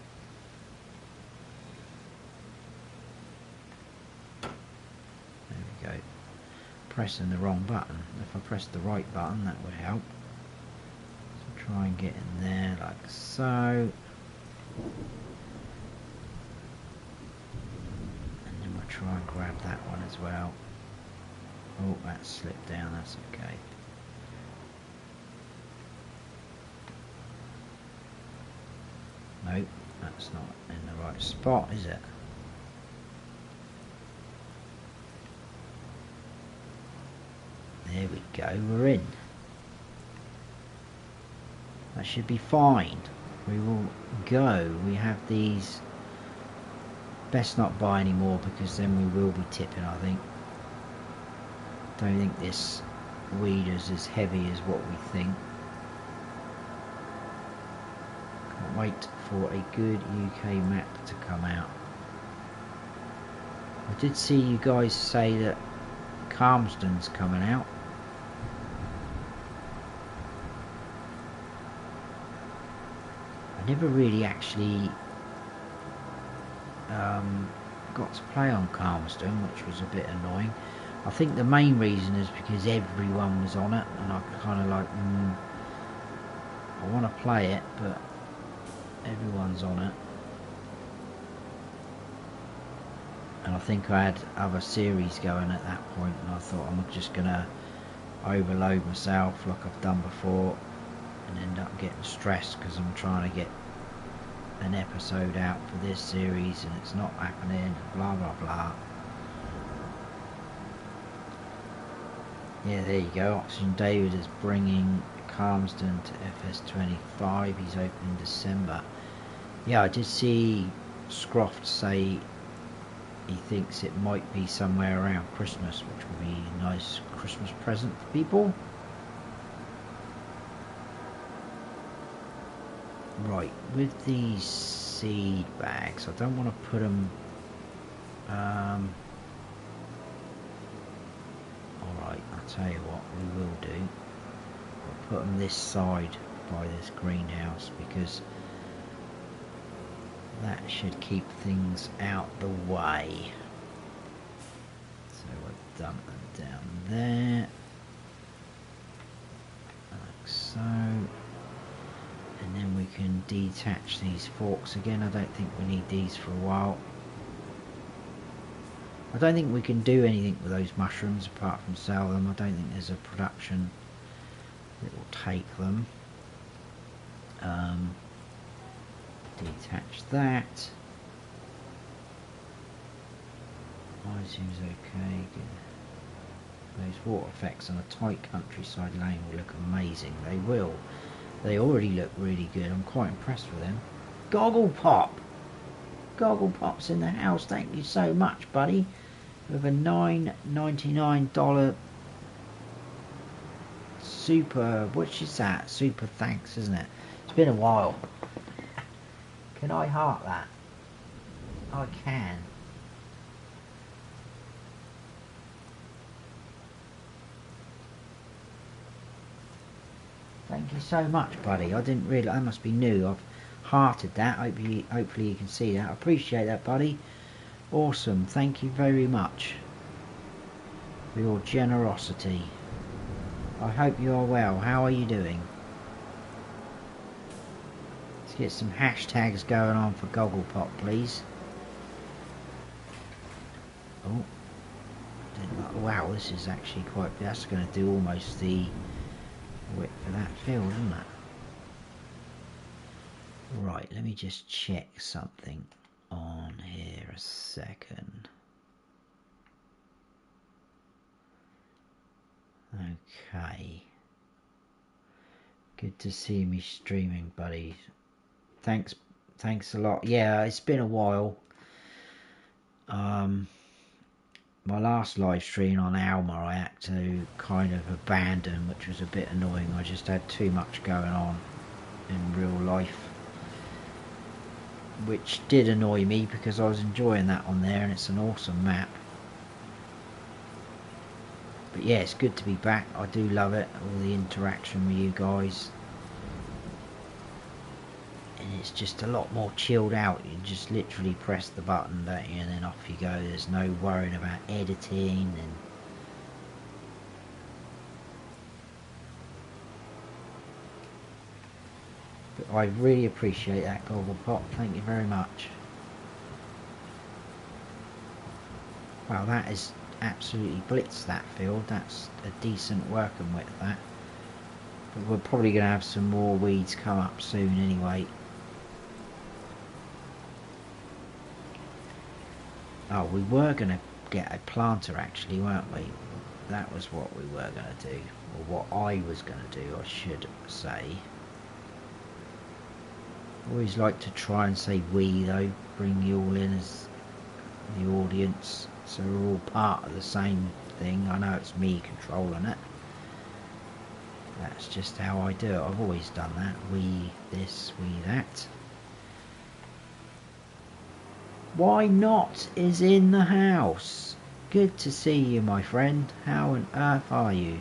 There we go. Pressing the wrong button. If I pressed the right button, that would help. So try and get in there like so. And then we'll try and grab that one as well. Oh, that slipped down, that's okay. Nope, that's not in the right spot, is it? There we go, we're in. That should be fine. We will go. We have these. Best not buy any more because then we will be tipping, I think. Don't think this weeder's as heavy as what we think. Can't wait for a good UK map to come out. I did see you guys say that Calmston's coming out. I never really actually got to play on Calmston, which was a bit annoying. I think the main reason is because everyone was on it, and I kind of like, I want to play it, but everyone's on it. And I think I had other series going at that point, and I thought I'm just going to overload myself like I've done before and end up getting stressed because I'm trying to get an episode out for this series and it's not happening, blah blah blah. Yeah, there you go. Oxygen David is bringing Calmston to FS25. He's opening in December. Yeah, I did see Scroft say he thinks it might be somewhere around Christmas, which would be a nice Christmas present for people. Right, with these seed bags, I don't want to put them. Alright, I'll tell you what we will do. We'll put them this side by this greenhouse because that should keep things out the way. So we'll dump them down there, like so. And then we can detach these forks again. I don't think we need these for a while. I don't think we can do anything with those mushrooms apart from sell them. I don't think there's a production that will take them. Detach that. Eye seems okay. Good. Those water effects on a tight countryside lane will look amazing. They will. They already look really good. I'm quite impressed with them. Goggle Pop! Goggle Pop's in the house. Thank you so much, buddy. With a $9.99 super... Which is that? Super thanks, isn't it? It's been a while. Can I heart that? I can. Thank you so much, buddy. I didn't really... I must be new. I've hearted that. Hopefully you can see that. I appreciate that, buddy. Awesome. Thank you very much for your generosity. I hope you are well. How are you doing? Let's get some hashtags going on for Goggle Pop, please. Oh. Wow, this is actually quite... That's going to do almost the width for that field, isn't it? Right, let me just check something on here a second. Okay. Good to see me streaming, buddy. Thanks a lot. Yeah, it's been a while. my last live stream on Alma I had to kind of abandon, which was a bit annoying. I just had too much going on in real life, which did annoy me because I was enjoying that on there and it's an awesome map. But yeah, it's good to be back. I do love it, all the interaction with you guys. And it's just a lot more chilled out. You just literally press the button, don't you, and then off you go. There's no worrying about editing and but I really appreciate that, Gobblepot. Thank you very much. Wow, that is absolutely blitzed, that field. That's a decent working width, that. But we're probably going to have some more weeds come up soon anyway. Oh, we were going to get a planter actually, weren't we? That was what we were going to do. Or what I was going to do, I should say. Always like to try and say we though. Bring you all in as the audience. So we're all part of the same thing. I know it's me controlling it. That's just how I do it. I've always done that. We this, we that. Why not is in the house. Good to see you, my friend. How on earth are you?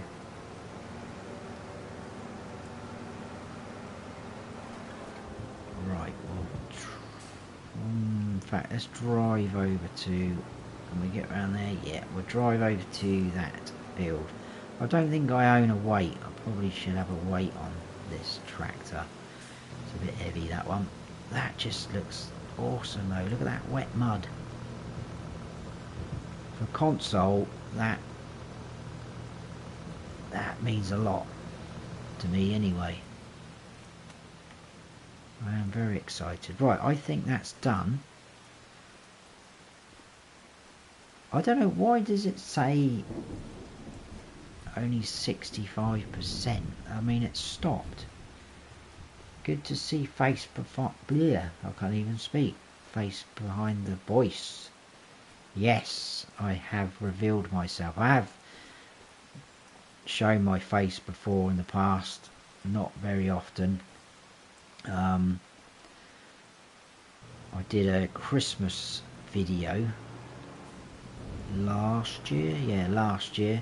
Right, well, in fact, let's drive over to, can we get around there? Yeah, we'll drive over to that field. I don't think I own a weight. I probably should have a weight on this tractor. It's a bit heavy, that one. That just looks awesome though. Look at that wet mud. For console, that means a lot to me anyway. I am very excited. Right, I think that's done. I don't know, why does it say only 65%? I mean, it stopped. Good to see face bleh, I can't even speak. Face behind the voice. Yes, I have revealed myself. I have shown my face before in the past, not very often. I did a Christmas video last year, yeah, last year.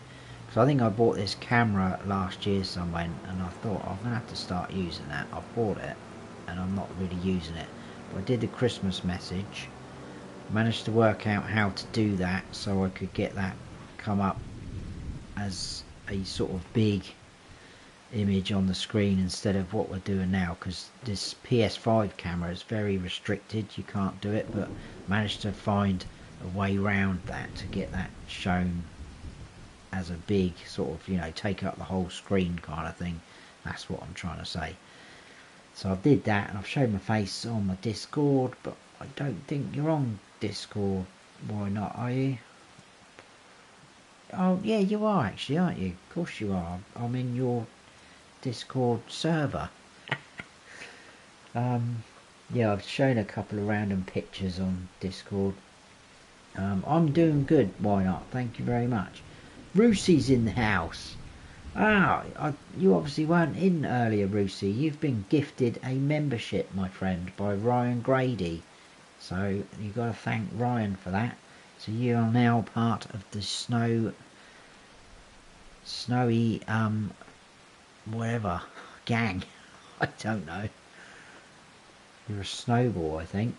So I think I bought this camera last year somewhere, and I thought I'm gonna have to start using that. I bought it and I'm not really using it, but I did the Christmas message, managed to work out how to do that so I could get that come up as a sort of big image on the screen instead of what we're doing now, because this PS5 camera is very restricted, you can't do it, but managed to find a way around that to get that shown as a big sort of, you know, take up the whole screen kind of thing. That's what I'm trying to say. So I did that, and I've shown my face on my Discord, but I don't think you're on Discord. Why not, are you? Oh yeah, you are actually, aren't you? Of course you are. I'm in your Discord server. Yeah, I've shown a couple of random pictures on Discord. I'm doing good. Why not? Thank you very much. Roosie's in the house. You obviously weren't in earlier, Roosie. You've been gifted a membership, my friend, by Ryan Grady. So you've got to thank Ryan for that. So you are now part of the snowy whatever gang. I don't know. You're a snowball, I think.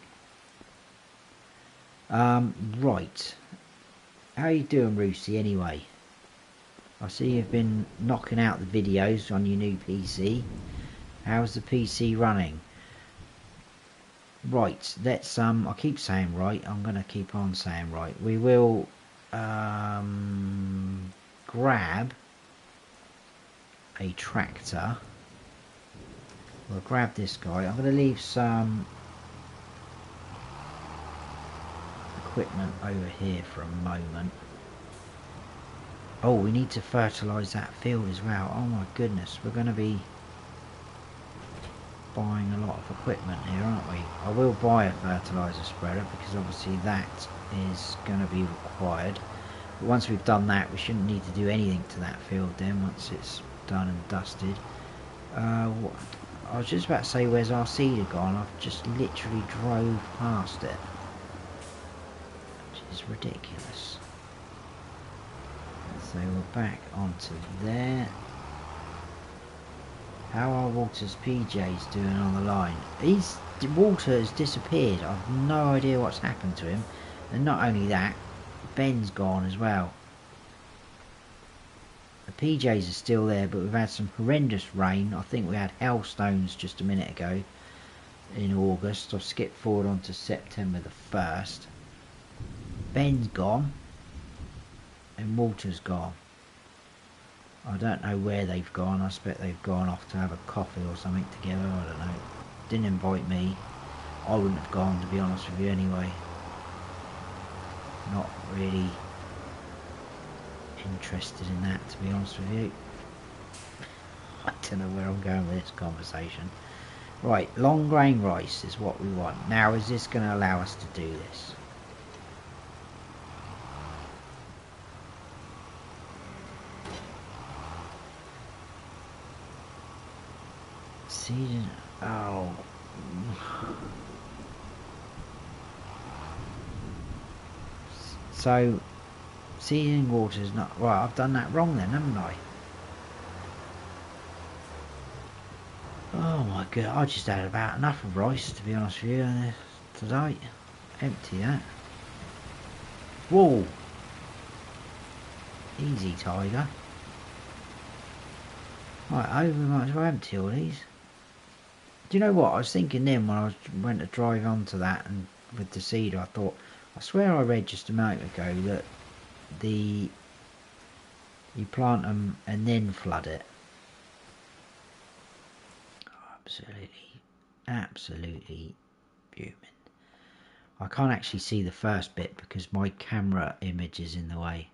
Right. How you doing, Roosie, anyway? I see you've been knocking out the videos on your new PC. How's the PC running? Right, let's I keep saying right, I'm gonna keep on saying right. We will grab a tractor. We'll grab this guy. I'm gonna leave some equipment over here for a moment. Oh, we need to fertilise that field as well. Oh my goodness, we're going to be buying a lot of equipment here, aren't we? I will buy a fertiliser spreader because obviously that is going to be required. But once we've done that, we shouldn't need to do anything to that field then, once it's done and dusted. I was just about to say, where's our seeder gone? I've just literally drove past it, which is ridiculous. So we're back onto there. How are Walter's PJs doing on the line? Walter has disappeared. I've no idea what's happened to him. And not only that, Ben's gone as well. The PJs are still there, but we've had some horrendous rain. I think we had hailstones just a minute ago in August. I've skipped forward onto September the 1st. Ben's gone. And Walter's gone. I don't know where they've gone. I expect they've gone off to have a coffee or something together. I don't know. Didn't invite me. I wouldn't have gone, to be honest with you, anyway. Not really interested in that, to be honest with you. I don't know where I'm going with this conversation. Right, long grain rice is what we want. Now, is this going to allow us to do this? Seeding. Oh. So, seeding water is not... Right, I've done that wrong then, haven't I? Oh my god, I just had about enough of rice, to be honest with you, today. Empty that. Whoa! Easy, tiger. Right, we might as well empty all these. Do you know what? I was thinking then when I went to drive onto that and with the seeder, I swear I read just a moment ago that you plant them and then flood it. Oh, absolutely fuming. I can't actually see the first bit because my camera image is in the way.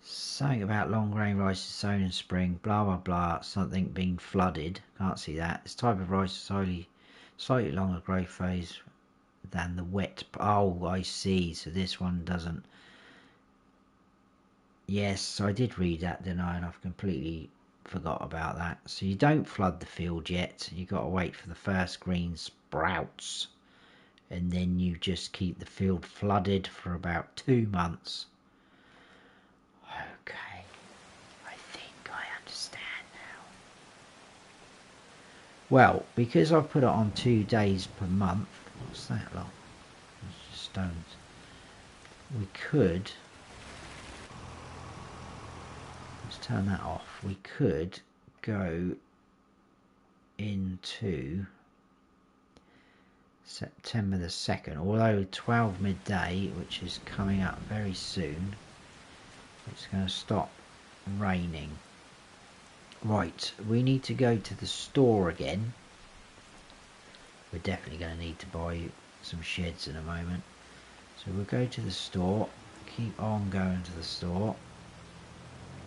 Something about long grain rice is sown in spring, blah blah blah, something being flooded. Can't see that. This type of rice is slightly longer growth phase than the wet. Oh, I see. So this one doesn't. Yes, I did read that, didn't I? And I've completely forgot about that. So you don't flood the field yet. You got to wait for the first green sprouts, and then you just keep the field flooded for about 2 months. Okay. Well, because I've put it on 2 days per month, what's that long? It's just stones. We could, let's turn that off. We could go into September the 2nd, although 12 midday, which is coming up very soon, it's going to stop raining. Right, we need to go to the store again. We're definitely going to need to buy some sheds in a moment. So we'll go to the store, keep on going to the store.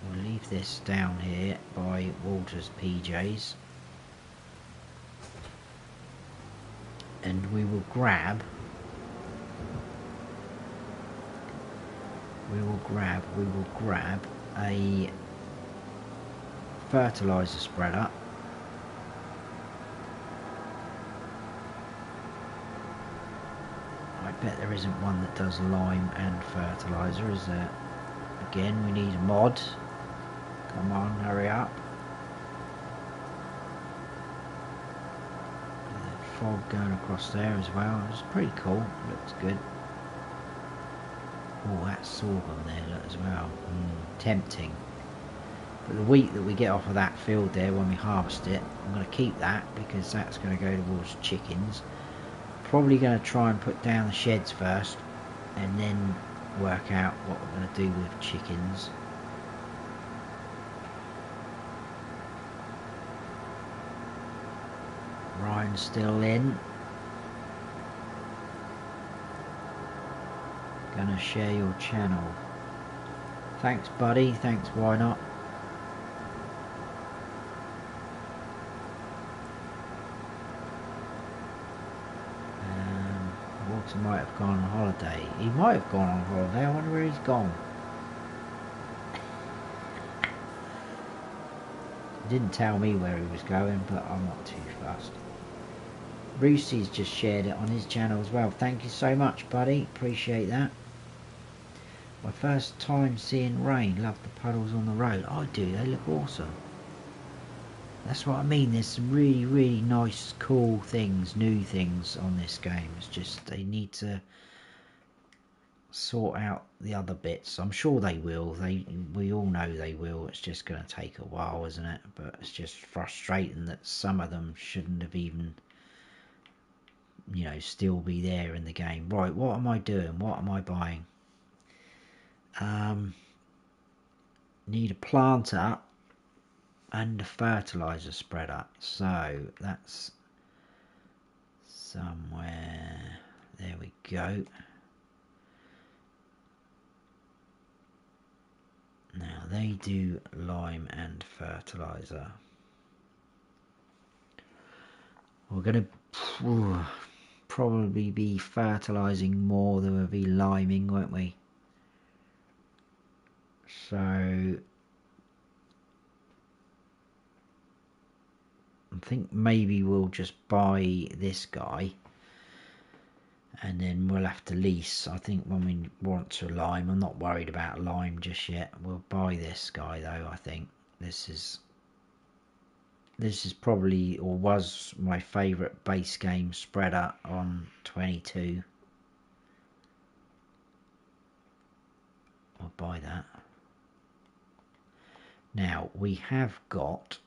We'll leave this down here by Walter's PJs. And we will grab a fertilizer spreader. I bet there isn't one that does lime and fertilizer, is there? Again, we need a mod. Come on, hurry up. The fog going across there as well. It's pretty cool. Looks good. Oh, that's sorghum there, look, as well. Tempting. But the wheat that we get off of that field there when we harvest it, I'm going to keep that because that's going to go towards chickens. Probably going to try and put down the sheds first and then work out what we're going to do with chickens. Ryan's still in. Gonna share your channel. Thanks, buddy. Thanks, why not? Walter might have gone on holiday. He might have gone on holiday. I wonder where he's gone. He didn't tell me where he was going, but I'm not too fussed. Roosty's just shared it on his channel as well. Thank you so much, buddy. Appreciate that. My first time seeing rain. Love the puddles on the road. I do. They look awesome. That's what I mean. There's some really, really nice, cool things, new things on this game. It's just they need to sort out the other bits. I'm sure they will. We all know they will. It's just going to take a while, isn't it? But it's just frustrating that some of them shouldn't have even, you know, still be there in the game. Right, what am I doing? What am I buying? Need a planter and a fertilizer spreader. So that's somewhere. There we go. Now they do lime and fertilizer. We're going to probably be fertilizing more than we'll be liming, won't we? So I think maybe we'll just buy this guy and then we'll have to lease. I think when we want to lime, I'm not worried about lime just yet. We'll buy this guy though. I think this is probably, or was, my favourite base game spreader on 22. I'll buy that. Now we have got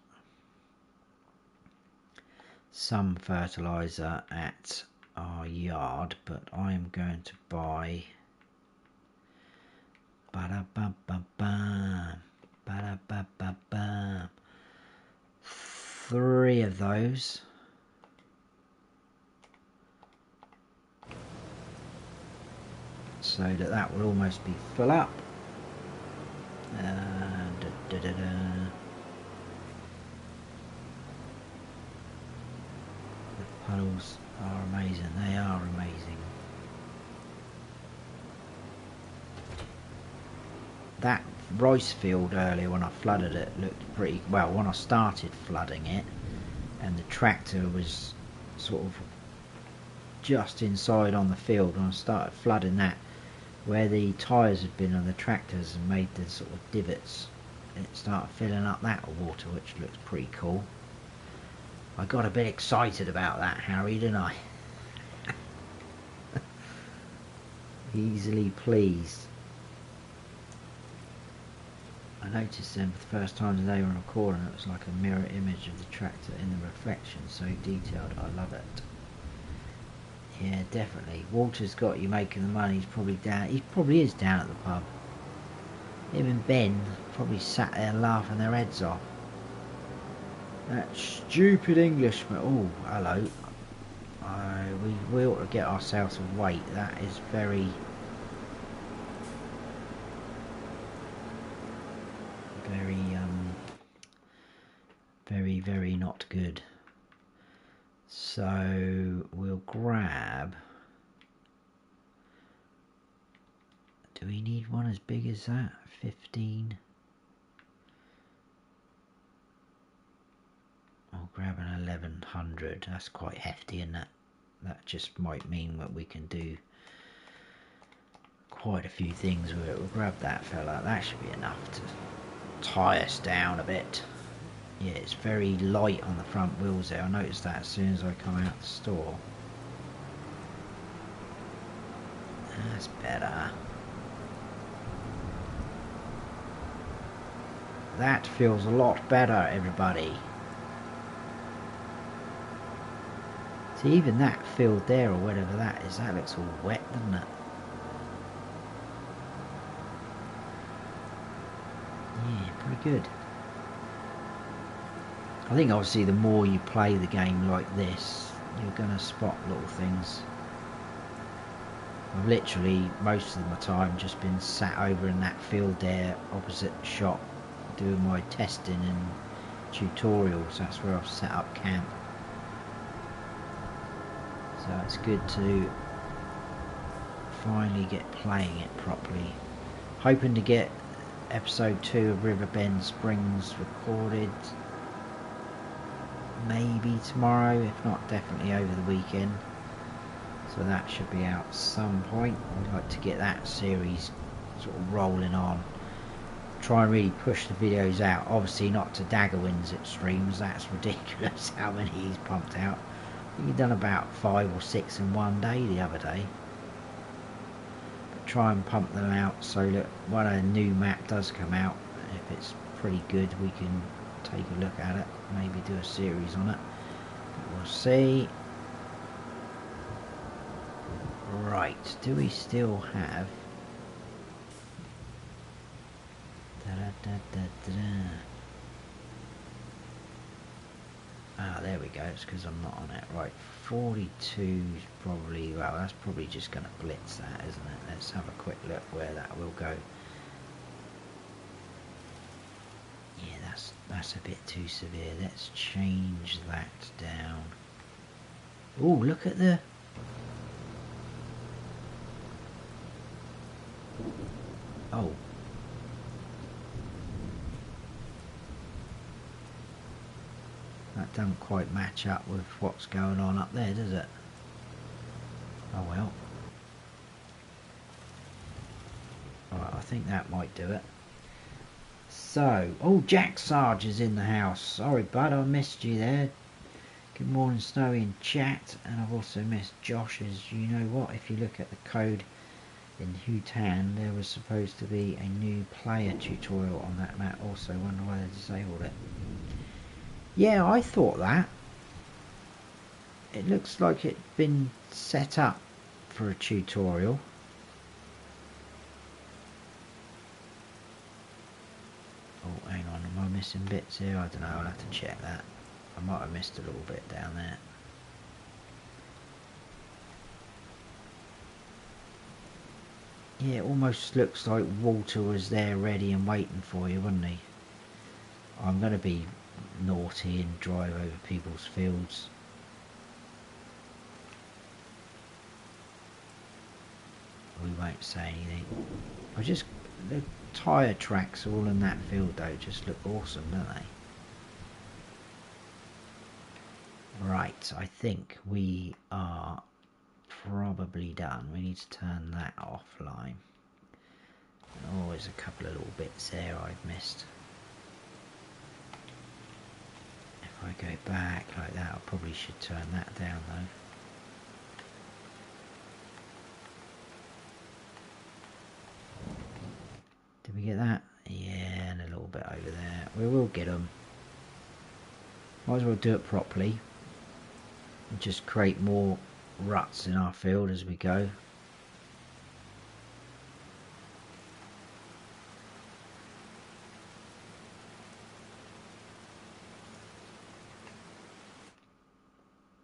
some fertilizer at our yard, but I am going to buy three of those. So that will almost be full up. The puddles are amazing. They are amazing. That rice field earlier when I flooded it looked pretty well. When I started flooding it and the tractor was sort of just inside on the field, when I started flooding that, where the tyres had been on the tractors and made the sort of divots, it started filling up that water, which looks pretty cool. I got a bit excited about that, Harry, didn't I? Easily pleased. I noticed then for the first time today when recording, it was like a mirror image of the tractor in the reflection, so detailed. I love it. Yeah, definitely. Walter's got you making the money. He's probably down. He probably is down at the pub. Him and Ben probably sat there laughing their heads off. That stupid Englishman. Oh, hello. We ought to get ourselves a weight. That is very very not good. So we'll grab. Do we need one as big as that? 15. I'll grab an 1100. That's quite hefty, isn't it? That just might mean that we can do quite a few things with it. We'll grab that fella. That should be enough to tie us down a bit. Yeah, it's very light on the front wheels there. I noticed that as soon as I come out the store. That's better. That feels a lot better, everybody. See, even that field there, or whatever that is, that looks all wet, doesn't it? Yeah, pretty good. I think obviously the more you play the game like this, you're going to spot little things. I've literally, most of my time, just been sat over in that field there, opposite the shop, doing my testing and tutorials. That's where I've set up camp. So it's good to finally get playing it properly. Hoping to get episode 2 of Riverbend Springs recorded maybe tomorrow, if not definitely over the weekend. So that should be out some point. I'd like to get that series sort of rolling on. Try and really push the videos out. Obviously not to Daggerwin's extremes, that's ridiculous how many he's pumped out. I think he's done about 5 or 6 in one day the other day. But try and pump them out so that when a new map does come out, if it's pretty good, we can take a look at it, maybe do a series on it. But we'll see. Right, do we still have ah, there we go, it's because I'm not on it. Right, 42 is probably, well, that's probably just going to blitz that, isn't it? Let's have a quick look where that will go. Yeah, that's a bit too severe. Let's change that down. Oh, look at the... Oh. That doesn't quite match up with what's going on up there, does it? Oh well. Alright, I think that might do it. So, oh, Jack Sarge is in the house. Sorry, bud, I missed you there. Good morning, Snowy in chat. And I've also missed Josh, as you know what, if you look at the code in Hutan, there was supposed to be a new player tutorial on that map. Also, wonder why they disabled it. Yeah, I thought that. It looks like it'd been set up for a tutorial. Oh, hang on, am I missing bits here? I don't know, I'll have to check that. I might have missed a little bit down there. Yeah, it almost looks like Walter was there ready and waiting for you, wasn't he? I'm going to be naughty and drive over people's fields. We won't say anything. The tyre tracks all in that field though just look awesome, don't they? Right, I think we are probably done. We need to turn that offline. Oh, there's a couple of little bits there I've missed. If I go back like that, I probably should turn that down though. Did we get that? Yeah, and a little bit over there. We will get them. Might as well do it properly. And just create more ruts in our field as we go.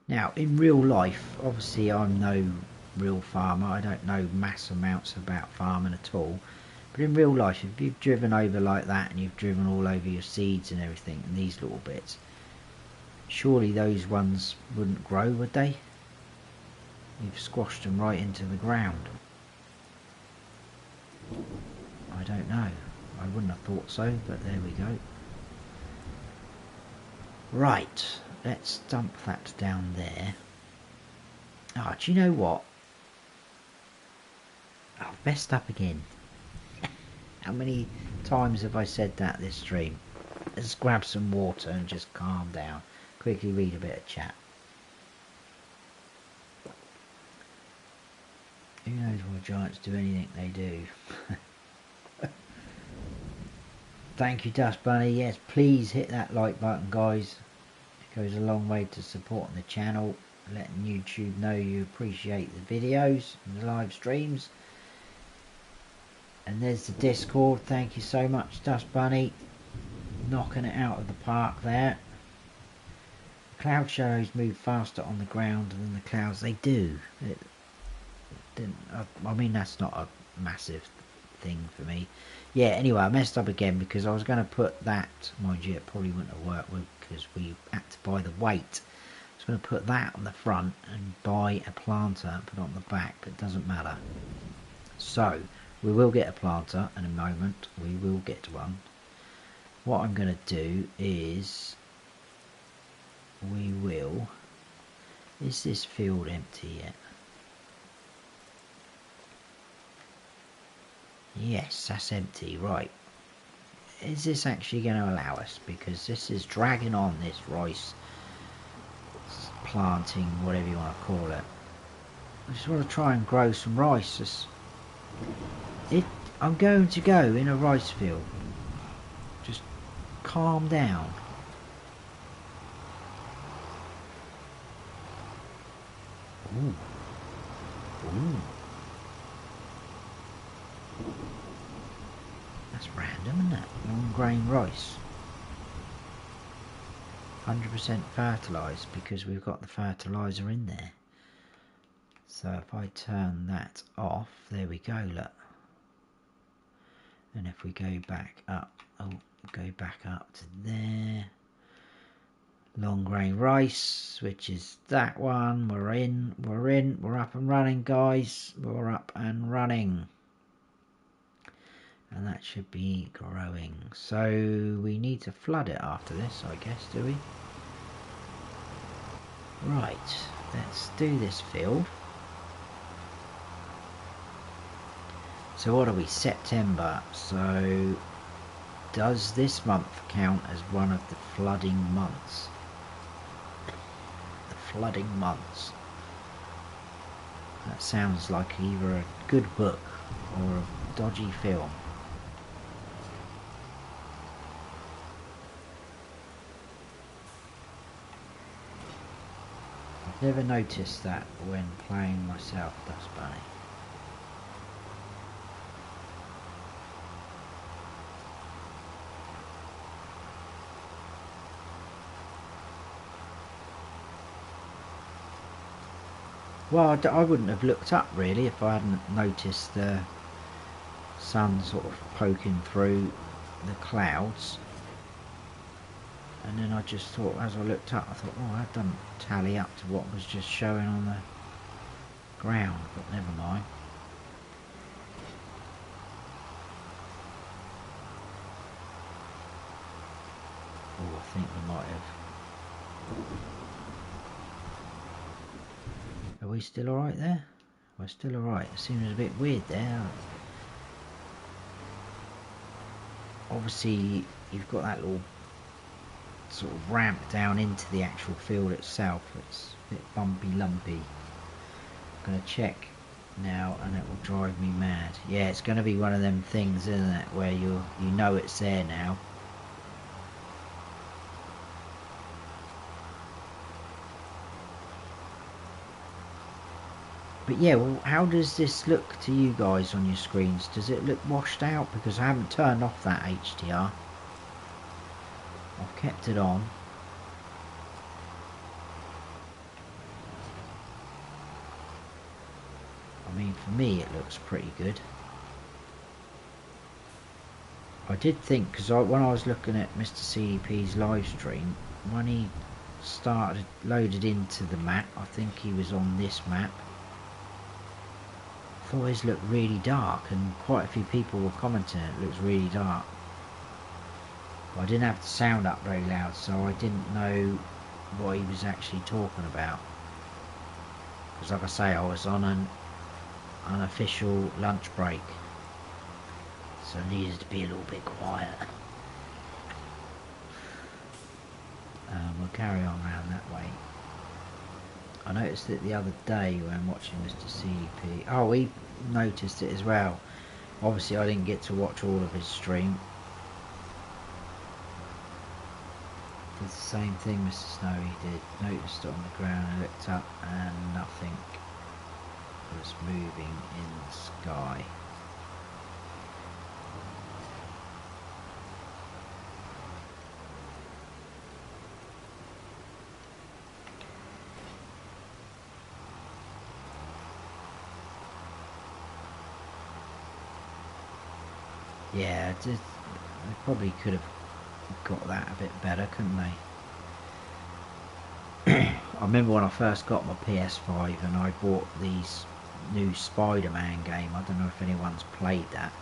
Now, in real life, obviously I'm no real farmer. I don't know mass amounts about farming at all. But in real life, if you've driven over like that and you've driven all over your seeds and everything and these little bits, surely those ones wouldn't grow, would they? You've squashed them right into the ground. I don't know. I wouldn't have thought so, but there we go. Right, let's dump that down there. Ah, do you know what? I've messed up again. How many times have I said that this stream? Let's grab some water and just calm down. Quickly read a bit of chat. Who knows why giants do anything they do? Thank you, Dust Bunny. Yes, please hit that like button, guys. It goes a long way to supporting the channel, letting YouTube know you appreciate the videos and the live streams. And there's the Discord. Thank you so much, Dust Bunny. Knocking it out of the park there. Cloud shadows move faster on the ground than the clouds. They do. I mean, that's not a massive thing for me. Yeah, anyway, I messed up again because I was going to put that, mind you, it probably wouldn't have worked because we had to buy the weight. I was going to put that on the front and buy a planter and put it on the back, but it doesn't matter. So, we will get a planter in a moment. We will get one. What I'm going to do is we will... Is this field empty yet? Yes, that's empty, right. Is this actually going to allow us? Because this is dragging on, this rice planting, whatever you want to call it. I just want to try and grow some rice. I'm going to go in a rice field. Just calm down. Ooh. Ooh. That's random, isn't it? Long grain rice. 100% fertilised because we've got the fertiliser in there. So if I turn that off, there we go, look. And if we go back up, go back up to there. Long grain rice, which is that one. We're up and running, guys. We're up and running. And that should be growing. So we need to flood it after this, I guess, do we? Right, let's do this field. So what are we? September. So does this month count as one of the flooding months? The flooding months. That sounds like either a good book or a dodgy film. I've never noticed that when playing myself, that's funny. Well, I wouldn't have looked up really if I hadn't noticed the sun sort of poking through the clouds. And then I just thought, as I looked up, I thought, oh, that doesn't tally up to what was just showing on the ground, but never mind. Oh, I think we might have... Are we still alright there? We're still alright. It seems a bit weird there. Obviously, you've got that little sort of ramp down into the actual field itself. It's a bit bumpy lumpy. I'm going to check now and it will drive me mad. Yeah, it's going to be one of them things, isn't it, where you know it's there now. But yeah, well, how does this look to you guys on your screens? Does it look washed out? Because I haven't turned off that HDR. I've kept it on. I mean, for me it looks pretty good. I did think, because when I was looking at Mr. CDP's live stream, when he loaded into the map, I think he was on this map. I thought his looked really dark, and quite a few people were commenting it looks really dark. But I didn't have the sound up very loud, so I didn't know what he was actually talking about. Because like I say, I was on an unofficial lunch break, so I needed to be a little bit quiet. We'll carry on around that way. I noticed it the other day when watching Mr. CDP. Oh, he noticed it as well. Obviously I didn't get to watch all of his stream. Did the same thing Mr. Snowy did. Noticed it on the ground and looked up and nothing was moving in the sky. Yeah, they probably could have got that a bit better, couldn't they? I remember when I first got my PS5 and I bought these new Spider-Man game. I don't know if anyone's played that,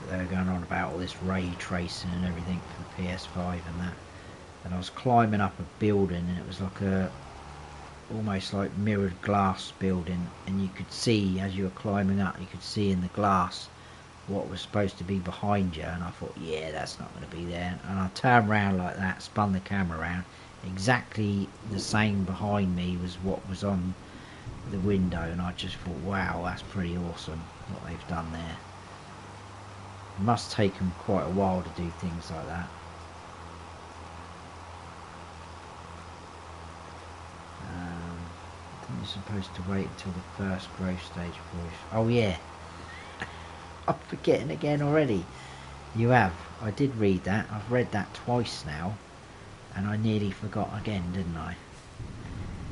but they were going on about all this ray tracing and everything for the PS5 and that. and I was climbing up a building, and it was like a almost like mirrored glass building, and you could see as you were climbing up, you could see in the glass what was supposed to be behind you, and I thought, yeah, that's not going to be there. And I turned around like that, spun the camera around, exactly the same behind me was what was on the window, and I just thought, wow, that's pretty awesome what they've done there. It must take them quite a while to do things like that. I think you're supposed to wait until the first growth stage before. Oh yeah, I'm forgetting again already. You have. I did read that. I've read that twice now, and I nearly forgot again, didn't I?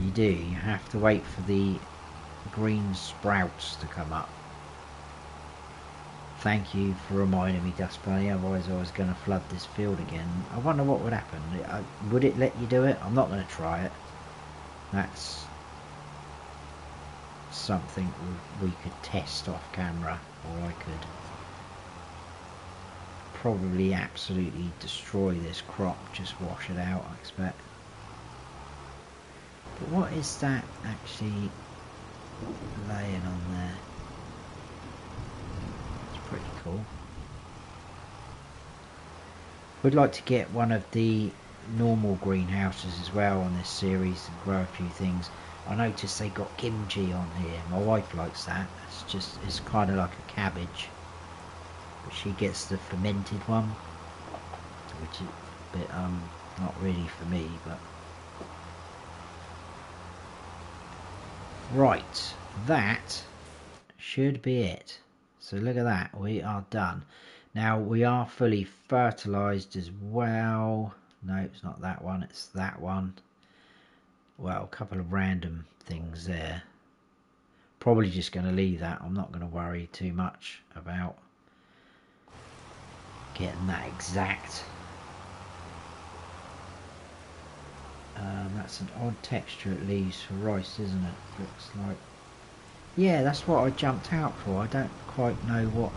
You do. You have to wait for the green sprouts to come up. Thank you for reminding me, Dust Bunny, otherwise I was going to flood this field again. I wonder what would happen. Would it let you do it? I'm not going to try it. That's something we could test off camera, or I could probably absolutely destroy this crop, just wash it out, I expect. But what is that actually laying on there? It's pretty cool. We'd like to get one of the normal greenhouses as well on this series and grow a few things. I noticed they got kimchi on here. My wife likes that. It's kind of like a cabbage, but she gets the fermented one, which is a bit not really for me, but right, that should be it. So look at that, we are done. Now we are fully fertilized as well. No, it's not that one, it's that one. Well, a couple of random things there. Probably just going to leave that. I'm not going to worry too much about getting that exact. That's an odd texture it leaves for rice, isn't it? Looks like. Yeah, that's what I jumped out for. I don't quite know what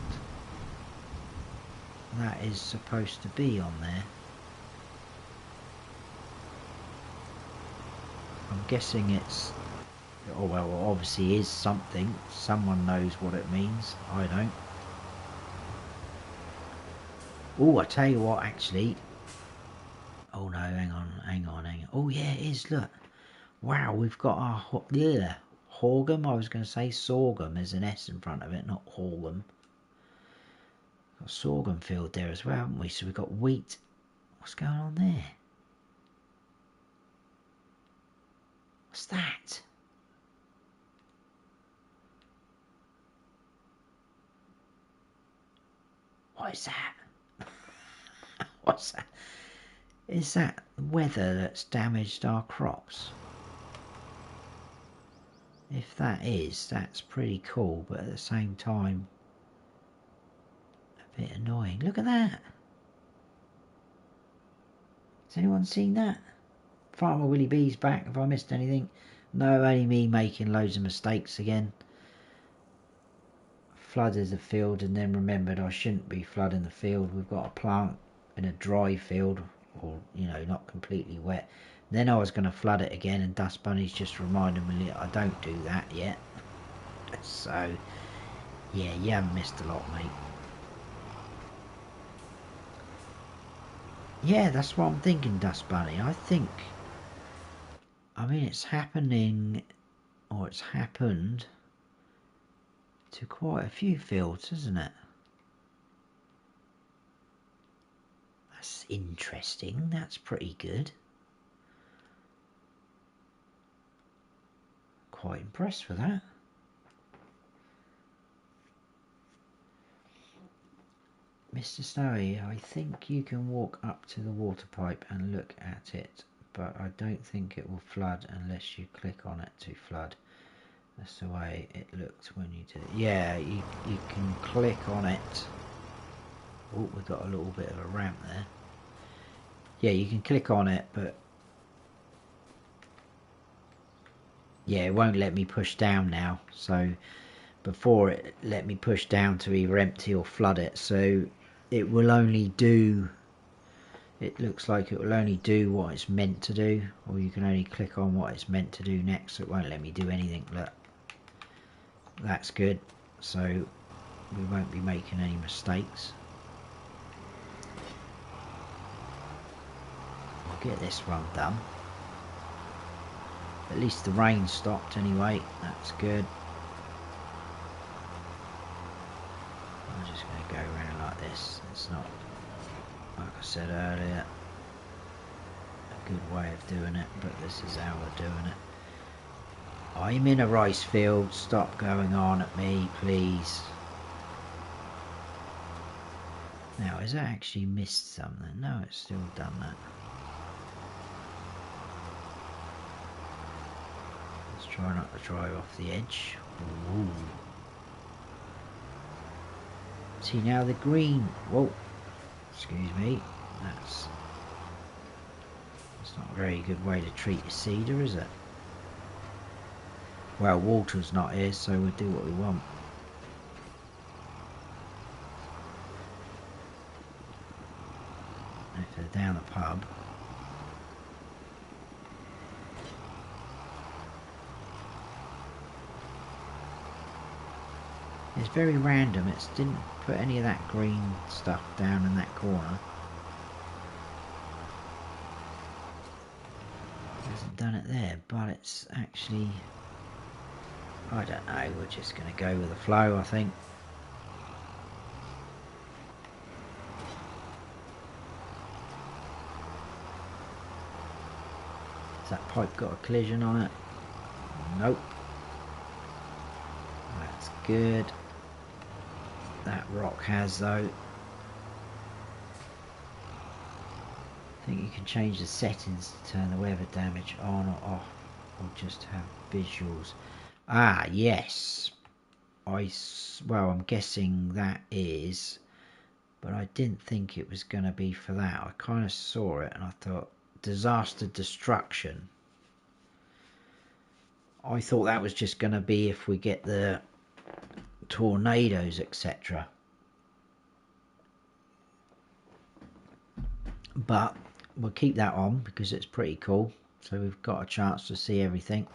that is supposed to be on there. I'm guessing it's, oh well, obviously is something. Someone knows what it means. I don't. Oh, I tell you what, actually. Oh no, hang on. Oh yeah, it is, look. Wow, we've got our, yeah, Horgum. I was going to say sorghum. There's an S in front of it, not Horgum. Got a sorghum field there as well, haven't we? So we've got wheat. What's going on there? What's that? What is that? What's that? Is that weather that's damaged our crops? If that is, that's pretty cool, but at the same time, a bit annoying. Look at that. Has anyone seen that? Farmer Willie B's back. Have I missed anything? No, only me making loads of mistakes again. Flooded the field and then remembered I shouldn't be flooding the field. We've got a plant in a dry field, or you know, not completely wet. Then I was going to flood it again, and Dust Bunny's just reminded me that I don't do that yet. So yeah, you haven't missed a lot, mate. Yeah, that's what I'm thinking, Dust Bunny. I mean, it's happening, or it's happened to quite a few fields, isn't it? That's interesting. That's pretty good. Quite impressed with that. Mr. Snowy, I think you can walk up to the water pipe and look at it, but I don't think it will flood unless you click on it to flood. That's the way it looked when you did it. Yeah, you can click on it. Oh, we've got a little bit of a ramp there. Yeah, you can click on it, but yeah, it won't let me push down now. So before it let me push down to either empty or flood it, so it will only do it looks like it will only do what it's meant to do, or you can only click on what it's meant to do next, so it won't let me do anything. Look, that's good, so we won't be making any mistakes. We'll get this one done. At least the rain stopped anyway, that's good. I'm just going to go around like this. It's not, like I said earlier, a good way of doing it, but this is how we're doing it. I'm in a rice field, stop going on at me, please. Now, has it actually missed something? No, it's still done that. Let's try not to drive off the edge. Ooh. See now the green, whoa, excuse me, that's not a very good way to treat a cedar, is it? Well, water's not here, so we'll do what we want. If they're down the pub, it's very random. It didn't put any of that green stuff down in that corner. It hasn't done it there, but it's actually, I don't know, we're just going to go with the flow, I think. Has that pipe got a collision on it? Nope. That's good. That rock has, though. I think you can change the settings to turn the weather damage on or off, or just have visuals. Ah, yes. Well, I'm guessing that is, but I didn't think it was going to be for that. I kind of saw it and I thought, disaster destruction. I thought that was just going to be if we get the tornadoes, etc. But we'll keep that on because it's pretty cool. So we've got a chance to see everything.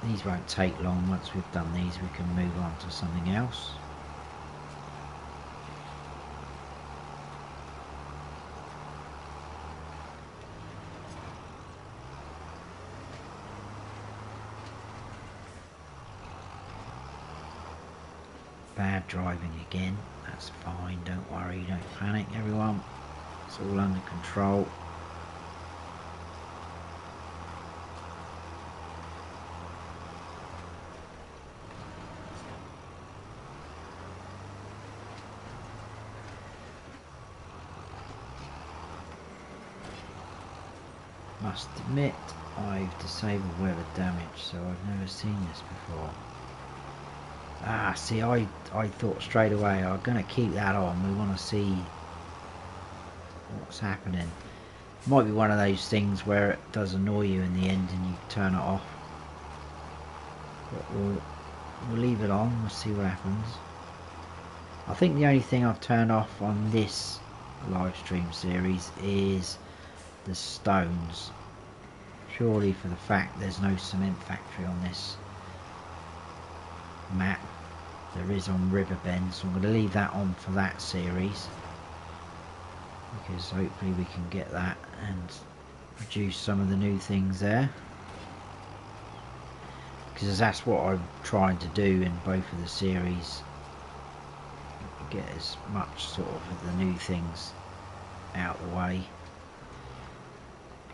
These won't take long. Once we've done these, we can move on to something else. Bad driving again. That's fine. Don't worry. Don't panic, everyone. It's all under control. Must admit, I've disabled weather damage, so I've never seen this before. Ah, see, I thought straight away I'm going to keep that on. We want to see what's happening. Might be one of those things where it does annoy you in the end and you turn it off. But we'll leave it on. We'll see what happens. I think the only thing I've turned off on this live stream series is the stones, purely for the fact there's no cement factory on this map. There is on Riverbend, so I'm going to leave that on for that series because hopefully we can get that and produce some of the new things there, because that's what I'm trying to do in both of the series, get as much sort of the new things out of the way,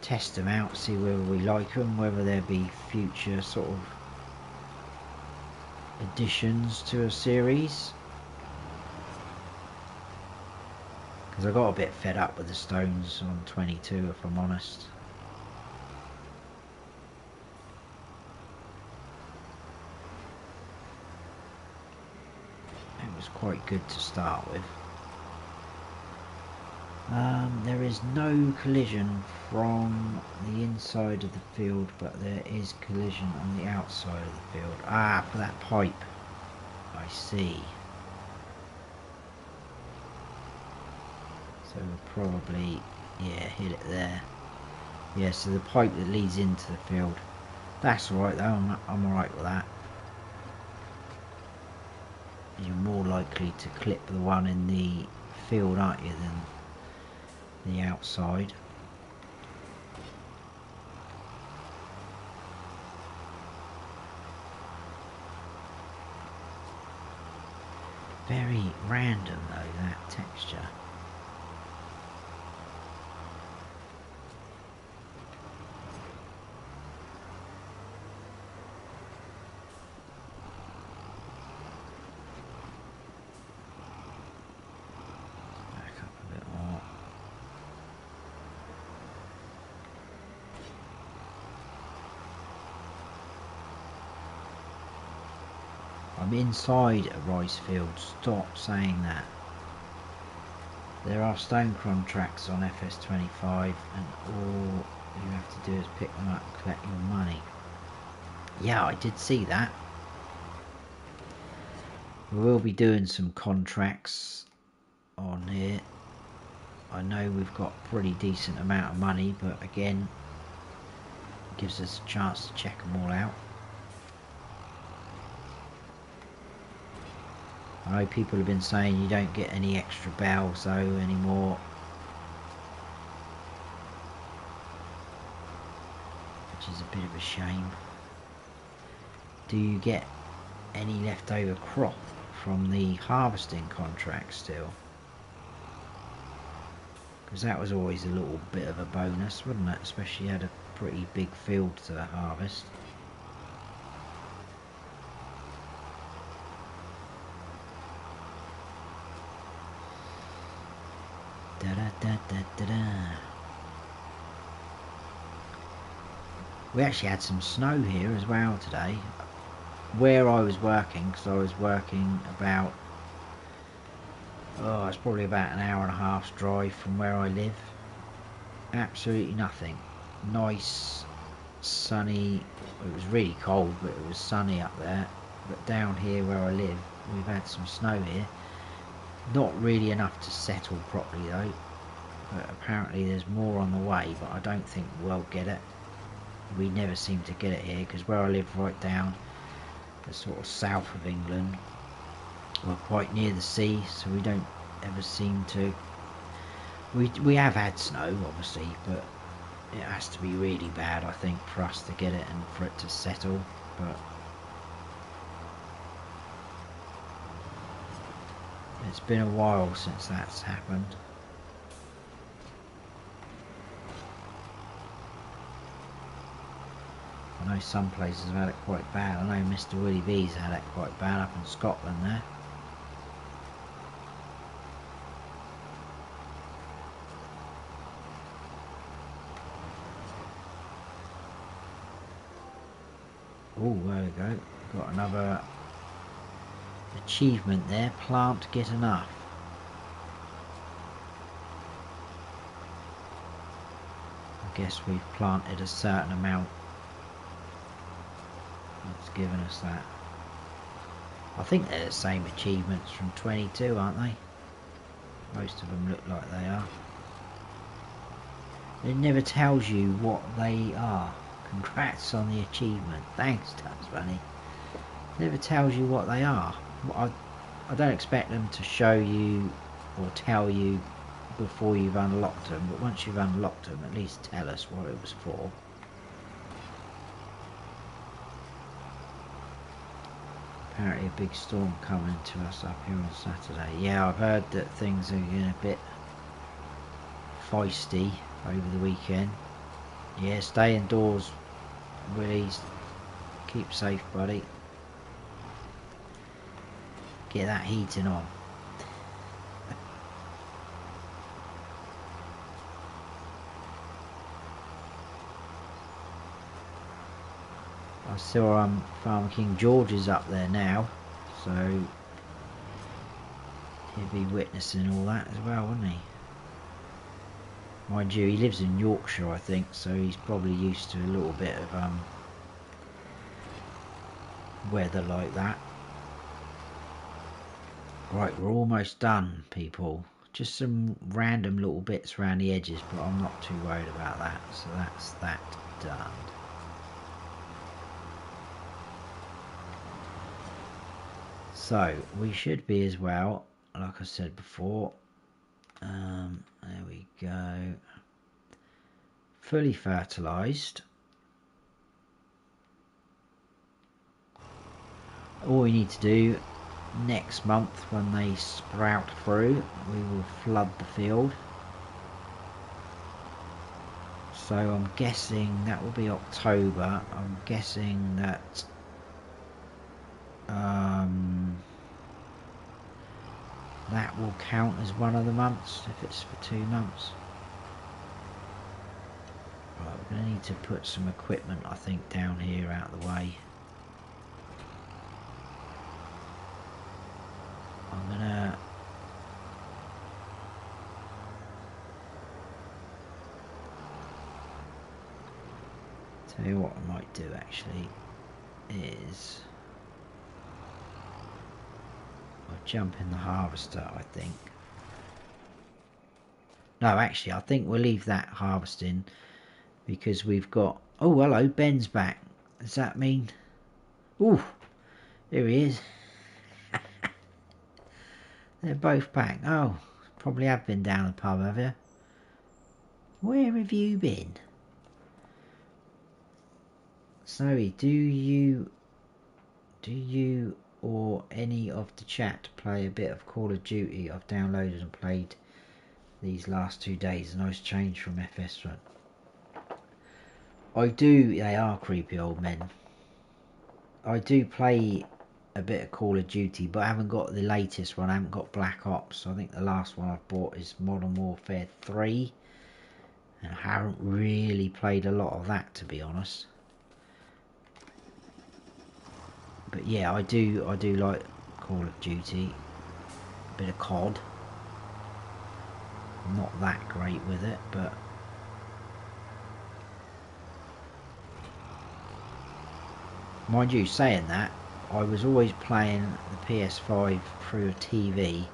test them out, see whether we like them, whether there be future sort of additions to a series, because I got a bit fed up with the stones on 22, if I'm honest. It was quite good to start with. There is no collision from the inside of the field, but there is collision on the outside of the field. Ah, for that pipe. I see. So we'll probably, yeah, hit it there. Yeah, so the pipe that leads into the field. That's alright though, I'm alright with that. You're more likely to clip the one in the field, aren't you, than the outside. Very random though, that texture. Back up a bit more. I'm inside a rice field. Stop saying that. There are stone contracts on FS25 and all you have to do is pick them up and collect your money. Yeah, I did see that. We will be doing some contracts on here. I know we've got a pretty decent amount of money, but again, it gives us a chance to check them all out. I know people have been saying you don't get any extra bells though anymore. Which is a bit of a shame. Do you get any leftover crop from the harvesting contract still? Because that was always a little bit of a bonus, wasn't it? Especially you had a pretty big field to harvest. Da da da da da da. We actually had some snow here as well today. Where I was working, because I was working about, it's probably about an hour and a half's drive from where I live. Absolutely nothing. Nice, sunny. It was really cold, but it was sunny up there. But down here where I live, we've had some snow here. Not really enough to settle properly though. But apparently there's more on the way, but I don't think we'll get it. We never seem to get it here, because where I live right down the sort of south of England, we're quite near the sea, so we don't ever seem to. We have had snow obviously, but it has to be really bad I think for us to get it and for it to settle. But it's been a while since that's happened. I know some places have had it quite bad. I know Mr. Willie B's had it quite bad up in Scotland there. Oh, there we go. Got another achievement there. Plant get enough. I guess we've planted a certain amount. It's given us that. I think they're the same achievements from 22, aren't they? Most of them look like they are. It never tells you what they are. Congrats on the achievement. Thanks, Tubbs Bunny. Never tells you what they are. I don't expect them to show you or tell you before you've unlocked them, but once you've unlocked them, at least tell us what it was for. Apparently a big storm coming to us up here on Saturday. Yeah, I've heard that things are getting a bit feisty over the weekend. Yeah, stay indoors, Willies. Keep safe, buddy. Get that heating on. I saw Farmer King George is up there now, so he'll be witnessing all that as well, wouldn't he? Mind you, he lives in Yorkshire, I think, so he's probably used to a little bit of weather like that. Right, we're almost done, people. Just some random little bits around the edges, but I'm not too worried about that. So that's that done. So we should be as well, like I said before. There we go. Fully fertilised. All we need to do next month, when they sprout through, we will flood the field. So I'm guessing that will be October. I'm guessing that that will count as one of the months if it's for 2 months. Right, we're going to need to put some equipment, I think, down here out of the way. I'm going to tell you what I might do actually is I'll jump in the harvester, I think. No, actually, I think we'll leave that harvesting because we've got... Oh, hello, Ben's back. Does that mean... Ooh, here he is. They're both back. Oh, probably have been down the pub, have you? Where have you been? Snowy, do you or any of the chat play a bit of Call of Duty? I've downloaded and played these last 2 days. A nice change from FS1. I do. They are creepy old men. I do play a bit of Call of Duty, but I haven't got the latest one. I haven't got Black Ops. I think the last one I've bought is Modern Warfare 3, and I haven't really played a lot of that, to be honest. But yeah, I do like Call of Duty. A bit of COD. I'm not that great with it, but mind you, saying that, I was always playing the PS5 through a TV,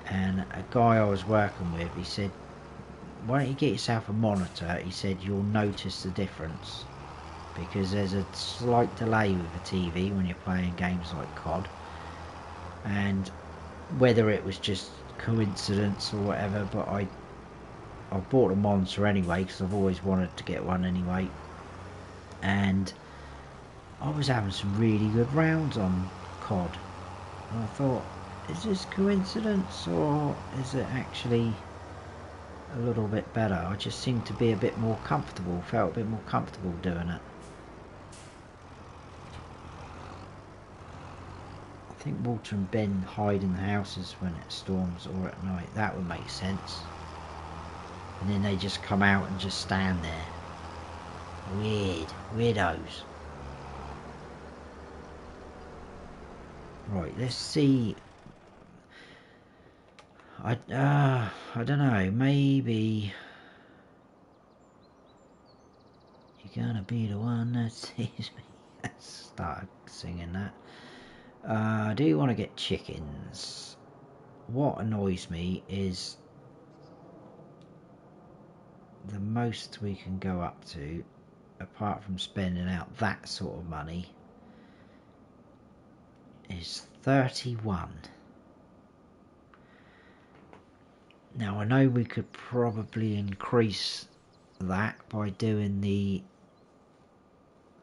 and a guy I was working with, he said, why don't you get yourself a monitor? He said, you'll notice the difference, because there's a slight delay with a TV when you're playing games like COD, and whether it was just coincidence or whatever, but I bought a monitor anyway because I've always wanted to get one anyway, and I was having some really good rounds on COD, and I thought, is this coincidence or is it actually a little bit better? I just seemed to be a bit more comfortable, felt a bit more comfortable doing it. I think Walter and Ben hide in the houses when it storms or at night. That would make sense. And then they just come out and just stand there. Weirdos. Right, let's see. I don't know, maybe you're gonna be the one that sees me. Start singing that. I do want to get chickens. What annoys me is the most we can go up to, apart from spending out that sort of money, is 31. Now I know we could probably increase that by doing the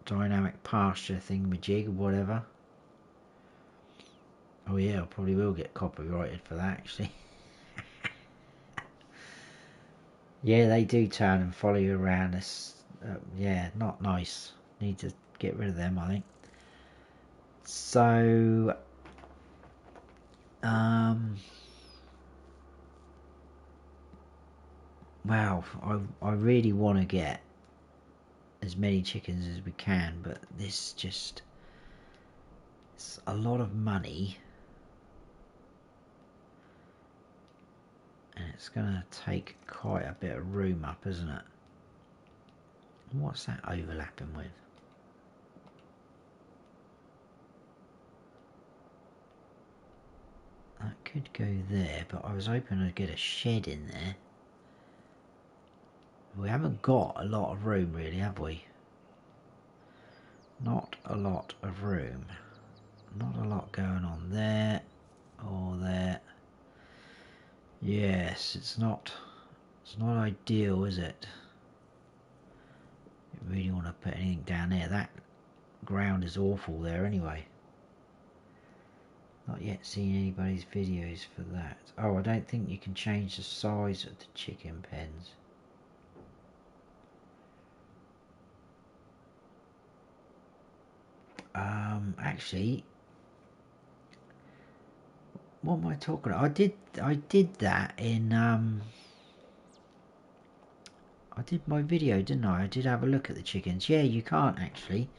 dynamic pasture thingamajig or whatever. Oh yeah, I probably will get copyrighted for that actually. Yeah, they do turn and follow you around. It's, yeah, not nice. Need to get rid of them, I think. So, wow, I really want to get as many chickens as we can, but this just, it's a lot of money, and it's going to take quite a bit of room up, isn't it? What's that overlapping with? That could go there, but I was hoping I'd get a shed in there. We haven't got a lot of room really, have we? Not a lot of room. Not a lot going on there or there. Yes, it's not ideal, is it? You really want to put anything down there. That ground is awful there anyway. Not yet seen anybody's videos for that. Oh, I don't think you can change the size of the chicken pens. Actually, what am I talking about? I did that in I did my video, didn't I? I did have a look at the chickens. Yeah, you can't actually.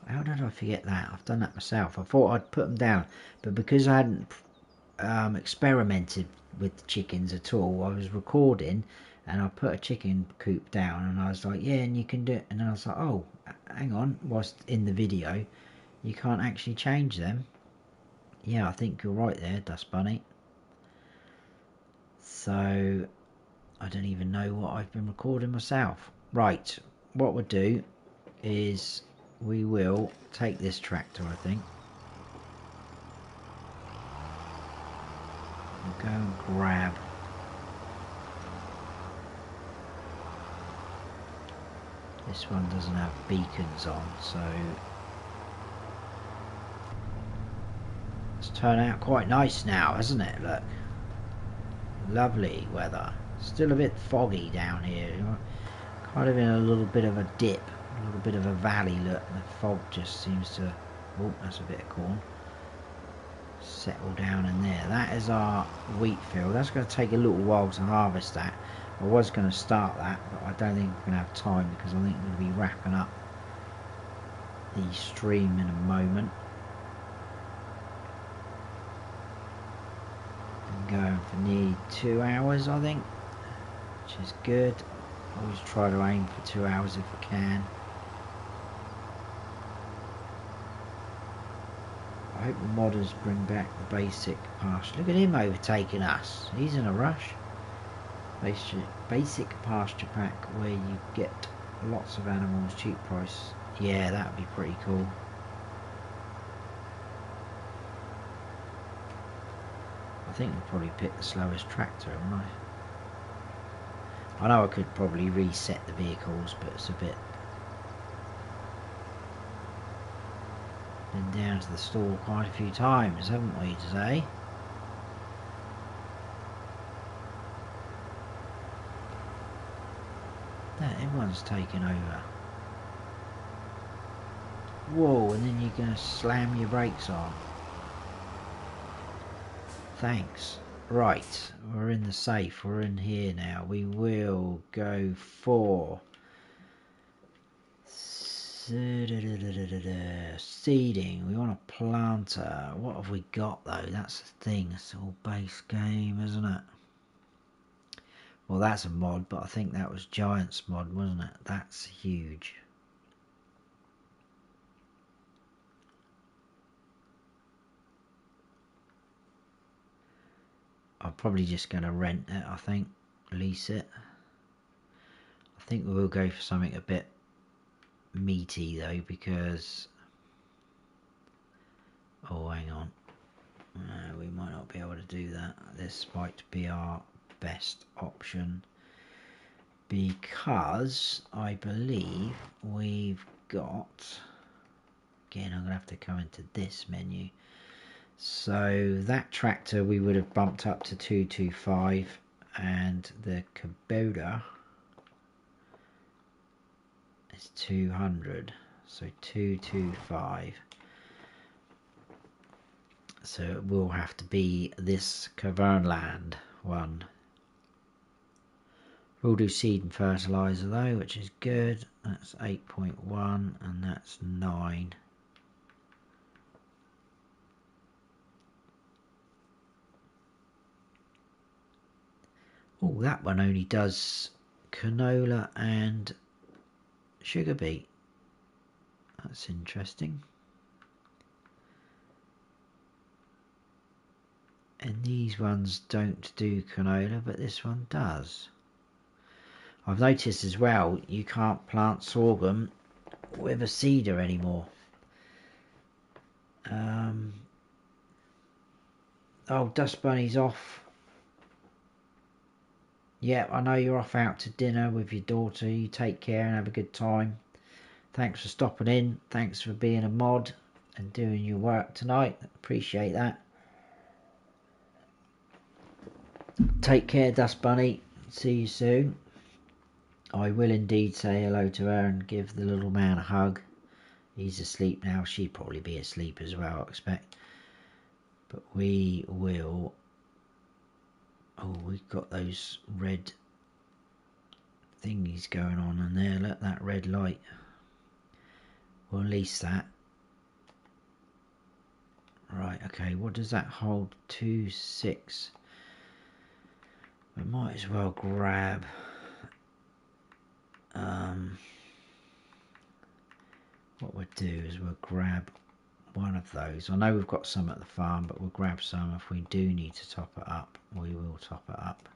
How did I forget that? I've done that myself. I thought I'd put them down, but because I hadn't experimented with the chickens at all, I was recording and I put a chicken coop down and I was like, yeah, and you can do it. And then I was like, oh, hang on, whilst in the video, you can't actually change them. Yeah, I think you're right there, Dust Bunny. So I don't even know what I've been recording myself. Right, what we'll do is we will take this tractor, I think. We'll go and grab this one. Doesn't have beacons on, so it's turned out quite nice now, hasn't it? Look, lovely weather. Still a bit foggy down here, kind of in a little bit of a dip, a little bit of a valley. Look, the fog just seems to, oh, that's a bit of corn, settle down in there. That is our wheat field. That's going to take a little while to harvest that. I was going to start that, but I don't think we're going to have time because I think we're going to be wrapping up the stream in a moment. I'm going for nearly 2 hours, I think, which is good. Always try to aim for 2 hours if I can. I hope the modders bring back the basic pasture. Look at him overtaking us. He's in a rush. Basic pasture pack where you get lots of animals, cheap price. Yeah, that would be pretty cool. I think I'll probably pick the slowest tractor, won't I know I could probably reset the vehicles, but it's a bit... Been down to the store quite a few times, haven't we, today? Everyone's taken over. Whoa, and then you're going to slam your brakes on. Thanks. Right, we're in the safe. We're in here now. We will go for seeding. We want a planter. What have we got though? That's the thing. It's all base game, isn't it? Well, that's a mod, but I think that was Giant's mod, wasn't it? That's huge. I'm probably just going to rent it, I think. Lease it. I think we will go for something a bit meaty, though, because... Oh, hang on. We might not be able to do that. This might be our best option. Because I believe we've got... Again, I'm going to have to come into this menu. So that tractor we would have bumped up to 225, and the Kubota is 200, so 225. So it will have to be this Cavernland one. We'll do seed and fertilizer though, which is good. That's 8.1 and that's 9. Oh, that one only does canola and sugar beet. That's interesting. And these ones don't do canola, but this one does. I've noticed as well, you can't plant sorghum with a seeder anymore. Oh, Dust Bunny's off. Yeah, I know you're off out to dinner with your daughter. You take care and have a good time. Thanks for stopping in. Thanks for being a mod and doing your work tonight. Appreciate that. Take care, Dust Bunny. See you soon. I will indeed say hello to her and give the little man a hug. He's asleep now. She'd probably be asleep as well, I expect. But we will... Oh, we've got those red thingies going on in there. Look, that red light. We'll release that. Right, okay, what does that hold? 2, 6. We might as well grab... what we'll do is we'll grab one of those. I know we've got some at the farm, but we'll grab some. If we do need to top it up, we will top it up.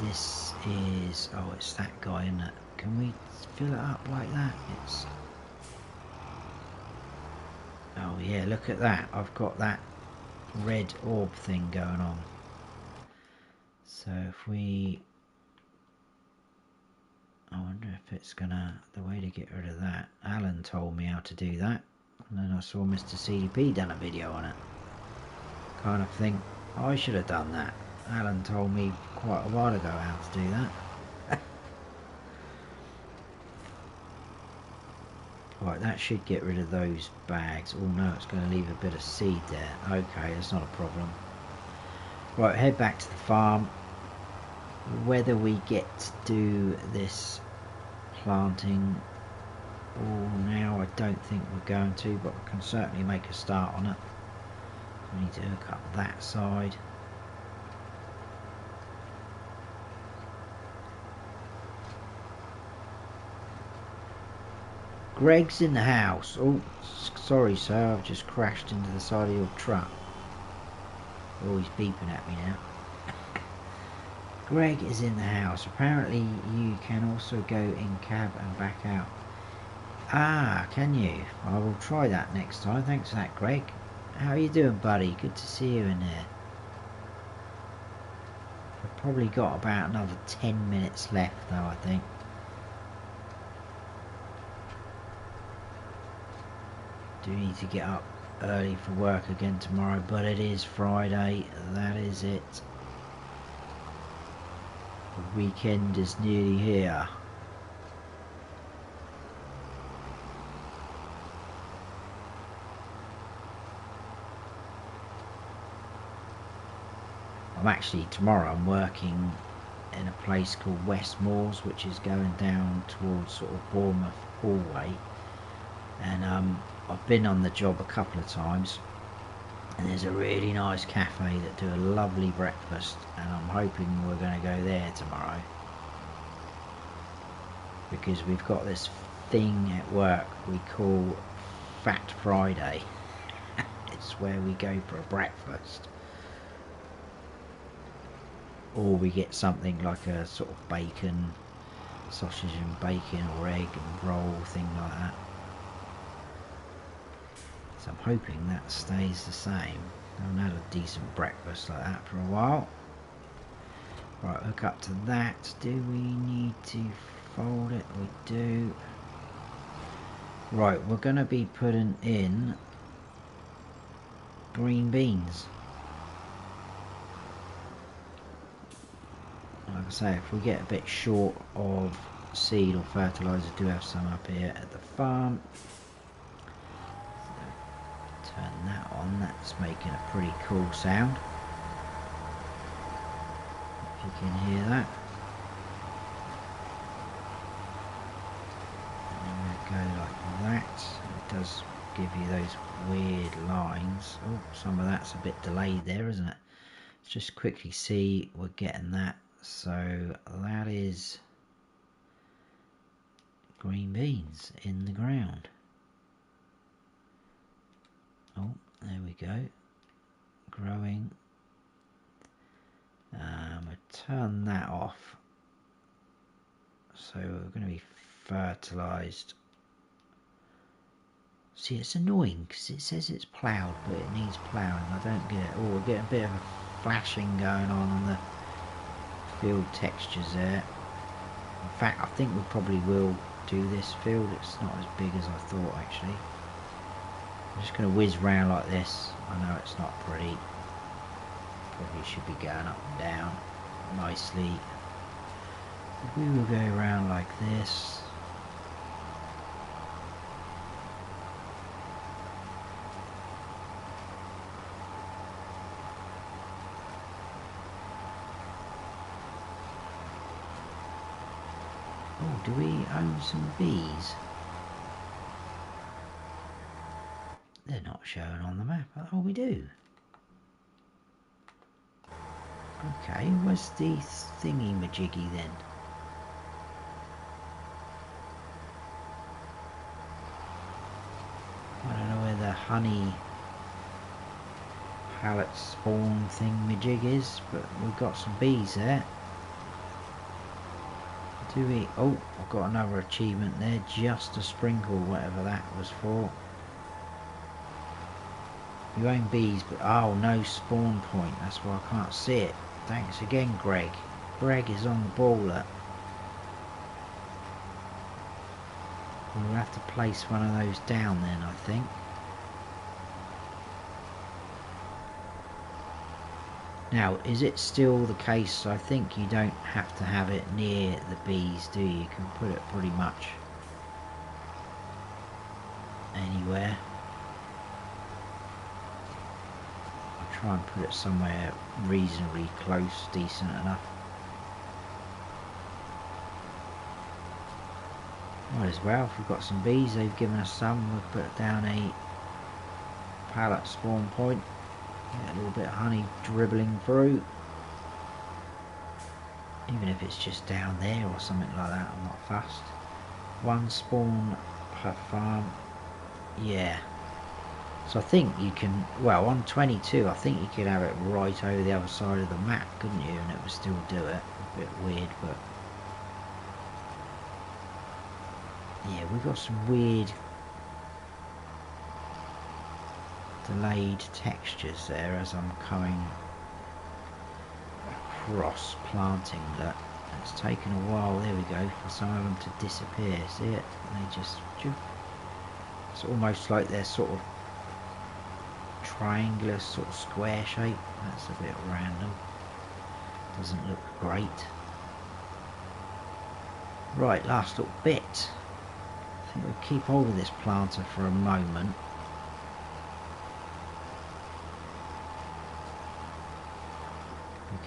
This is... oh, it's that guy, isn't it? Can we fill it up like that? It's... oh yeah, look at that. I've got that red orb thing going on. So if we... I wonder if it's gonna... the way to get rid of that. Alan told me how to do that. And then I saw Mr. CDP done a video on it. Kind of think, I should have done that. Alan told me quite a while ago how to do that. Right, that should get rid of those bags. Oh no, it's going to leave a bit of seed there. Okay, that's not a problem. Right, head back to the farm. Whether we get to do this planting all now, I don't think we're going to, but we can certainly make a start on it. We need to hook up that side. Greg's in the house. Oh, sorry sir, I've just crashed into the side of your truck. Oh, he's beeping at me now. Greg is in the house. Apparently you can also go in cab and back out. Ah, can you? I will try that next time. Thanks for that, Greg. How are you doing, buddy? Good to see you in there. We've probably got about another 10 minutes left though, I think. Do need to get up early for work again tomorrow, but it is Friday. That is it. The weekend is nearly here. Tomorrow I'm working in a place called West Moors, which is going down towards sort of Bournemouth Hallway, and I've been on the job a couple of times, and there's a really nice cafe that do a lovely breakfast, and I'm hoping we're going to go there tomorrow, because we've got this thing at work we call Fat Friday. It's where we go for a breakfast, or we get something like a sort of bacon, sausage and bacon or egg and roll thing like that. So I'm hoping that stays the same. I haven't had a decent breakfast like that for a while. Right, hook up to that. Do we need to fold it? We do. Right, we're going to be putting in green beans. Like I say, if we get a bit short of seed or fertiliser, do have some up here at the farm. So turn that on, that's making a pretty cool sound. If you can hear that. And then we go like that. It does give you those weird lines. Oh, some of that's a bit delayed there, isn't it? Let's just quickly see we're getting that. So that is green beans in the ground. Oh, there we go. Growing. I turn that off. So we're going to be fertilised. See, it's annoying because it says it's ploughed, but it needs ploughing. I don't get it. Oh, we're getting a bit of a flashing going on the field textures there. In fact, I think we probably will do this field. It's not as big as I thought, actually. I'm just going to whiz round like this. I know it's not pretty. Probably should be going up and down nicely. But we will go around like this. Oh, do we own some bees? They're not showing on the map. Oh, we do. Okay, where's the thingy-majiggy then? I don't know where the honey pallet spawn thing-majig is, but we've got some bees there. Do we? Oh, I've got another achievement there. Just a sprinkle, whatever that was for. You own bees, but oh, no spawn point. That's why I can't see it. Thanks again, Greg. Greg is on the ball. We'll have to place one of those down then, I think. Now, is it still the case? I think you don't have to have it near the bees, do you? You can put it pretty much anywhere. I'll try and put it somewhere reasonably close, decent enough. Might as well, if we've got some bees, they've given us some, we'll put down a pallet spawn point. Get a little bit of honey dribbling through. Even if it's just down there or something like that, I'm not fussed. One spawn per farm. Yeah. So I think you can, well, on 22, I think you could have it right over the other side of the map, couldn't you? And it would still do it. A bit weird, but... yeah, we've got some weird delayed textures there as I'm coming across planting that. It's taken a while, there we go, for some of them to disappear. See it? They just... it's almost like they're sort of triangular, sort of square shape. That's a bit random. Doesn't look great. Right, last little bit. I think we'll keep hold of this planter for a moment.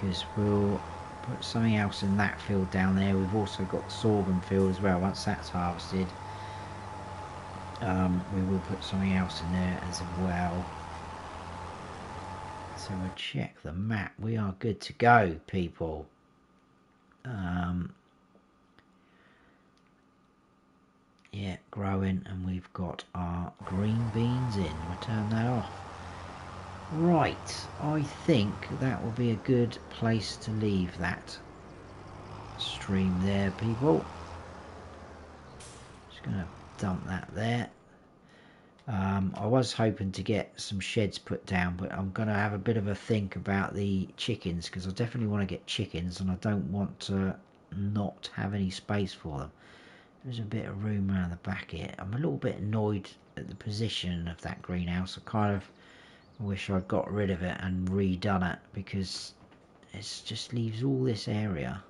Because we'll put something else in that field down there. We've also got the sorghum field as well. Once that's harvested, we will put something else in there as well. So we'll check the map. We are good to go, people. Yeah, growing, and we've got our green beans in. We'll turn that off. Right, I think that will be a good place to leave that stream there, people. Just going to dump that there. I was hoping to get some sheds put down, but I'm going to have a bit of a think about the chickens, because I definitely want to get chickens and I don't want to not have any space for them. There's a bit of room around the back here. I'm a little bit annoyed at the position of that greenhouse. I kind of wish I'd got rid of it and redone it, because it just leaves all this area.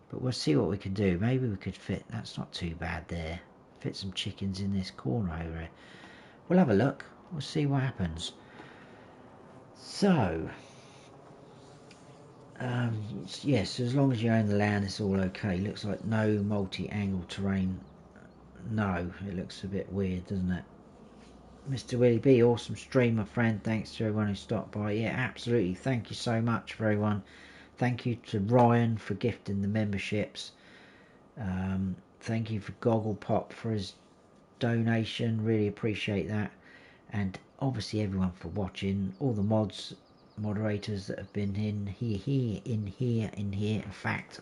But we'll see what we can do. Maybe we could fit, that's not too bad there, fit some chickens in this corner over here. We'll have a look. We'll see what happens. So yes, as long as you own the land, it's all okay. Looks like no multi-angle terrain. No, it looks a bit weird, doesn't it? Mr. Willie B, awesome stream, my friend. Thanks to everyone who stopped by. Yeah, absolutely. Thank you so much for everyone. Thank you to Ryan for gifting the memberships. Thank you for Goggle Pop for his donation. Really appreciate that. And obviously everyone for watching. All the moderators that have been in here. In fact,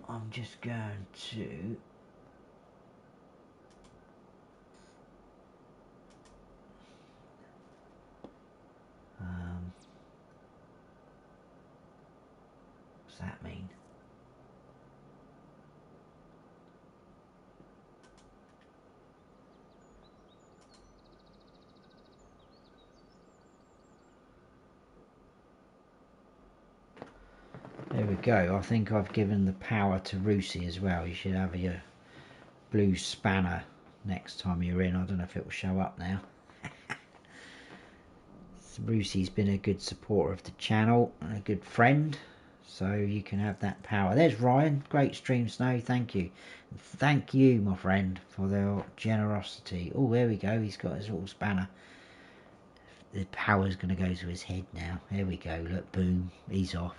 I'm just going to what's that mean? There we go. I think I've given the power to Rusi as well. You should have your blue spanner next time you're in. I don't know if it will show up now. Rusi's been a good supporter of the channel and a good friend, so you can have that power. There's Ryan. Great stream, Snow. Thank you. Thank you, my friend, for their generosity. Oh, there we go. He's got his little spanner. The power's going to go to his head now. There we go. Look, boom. He's off.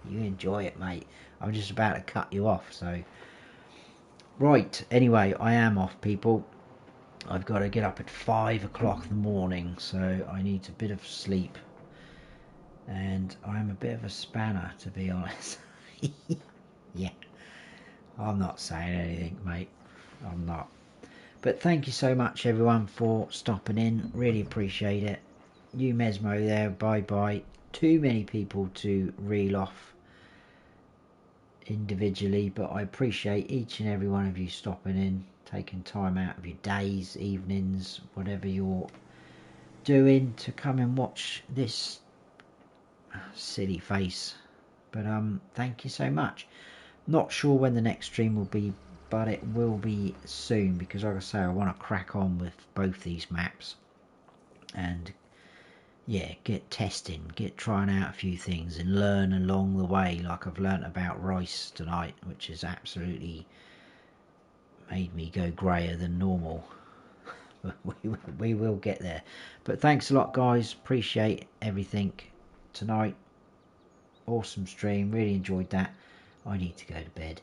You enjoy it, mate. I'm just about to cut you off, so... Right, anyway, I am off, people. I've got to get up at 5 o'clock in the morning, so I need a bit of sleep. And I'm a bit of a spanner, to be honest. Yeah, I'm not saying anything, mate. I'm not. But thank you so much, everyone, for stopping in. Really appreciate it. You Mesmo there, bye-bye. Too many people to reel off individually, but I appreciate each and every one of you stopping in, taking time out of your days, evenings, whatever you're doing to come and watch this silly face. But thank you so much. Not sure when the next stream will be, but it will be soon, because like I say, I want to crack on with both these maps and yeah, get testing, get trying out a few things and learn along the way, like I've learnt about rice tonight, which has absolutely made me go greyer than normal. we will get there. But thanks a lot, guys. Appreciate everything tonight. Awesome stream, really enjoyed that. I need to go to bed.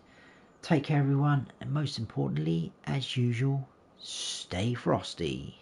Take care, everyone, and most importantly, as usual, stay frosty.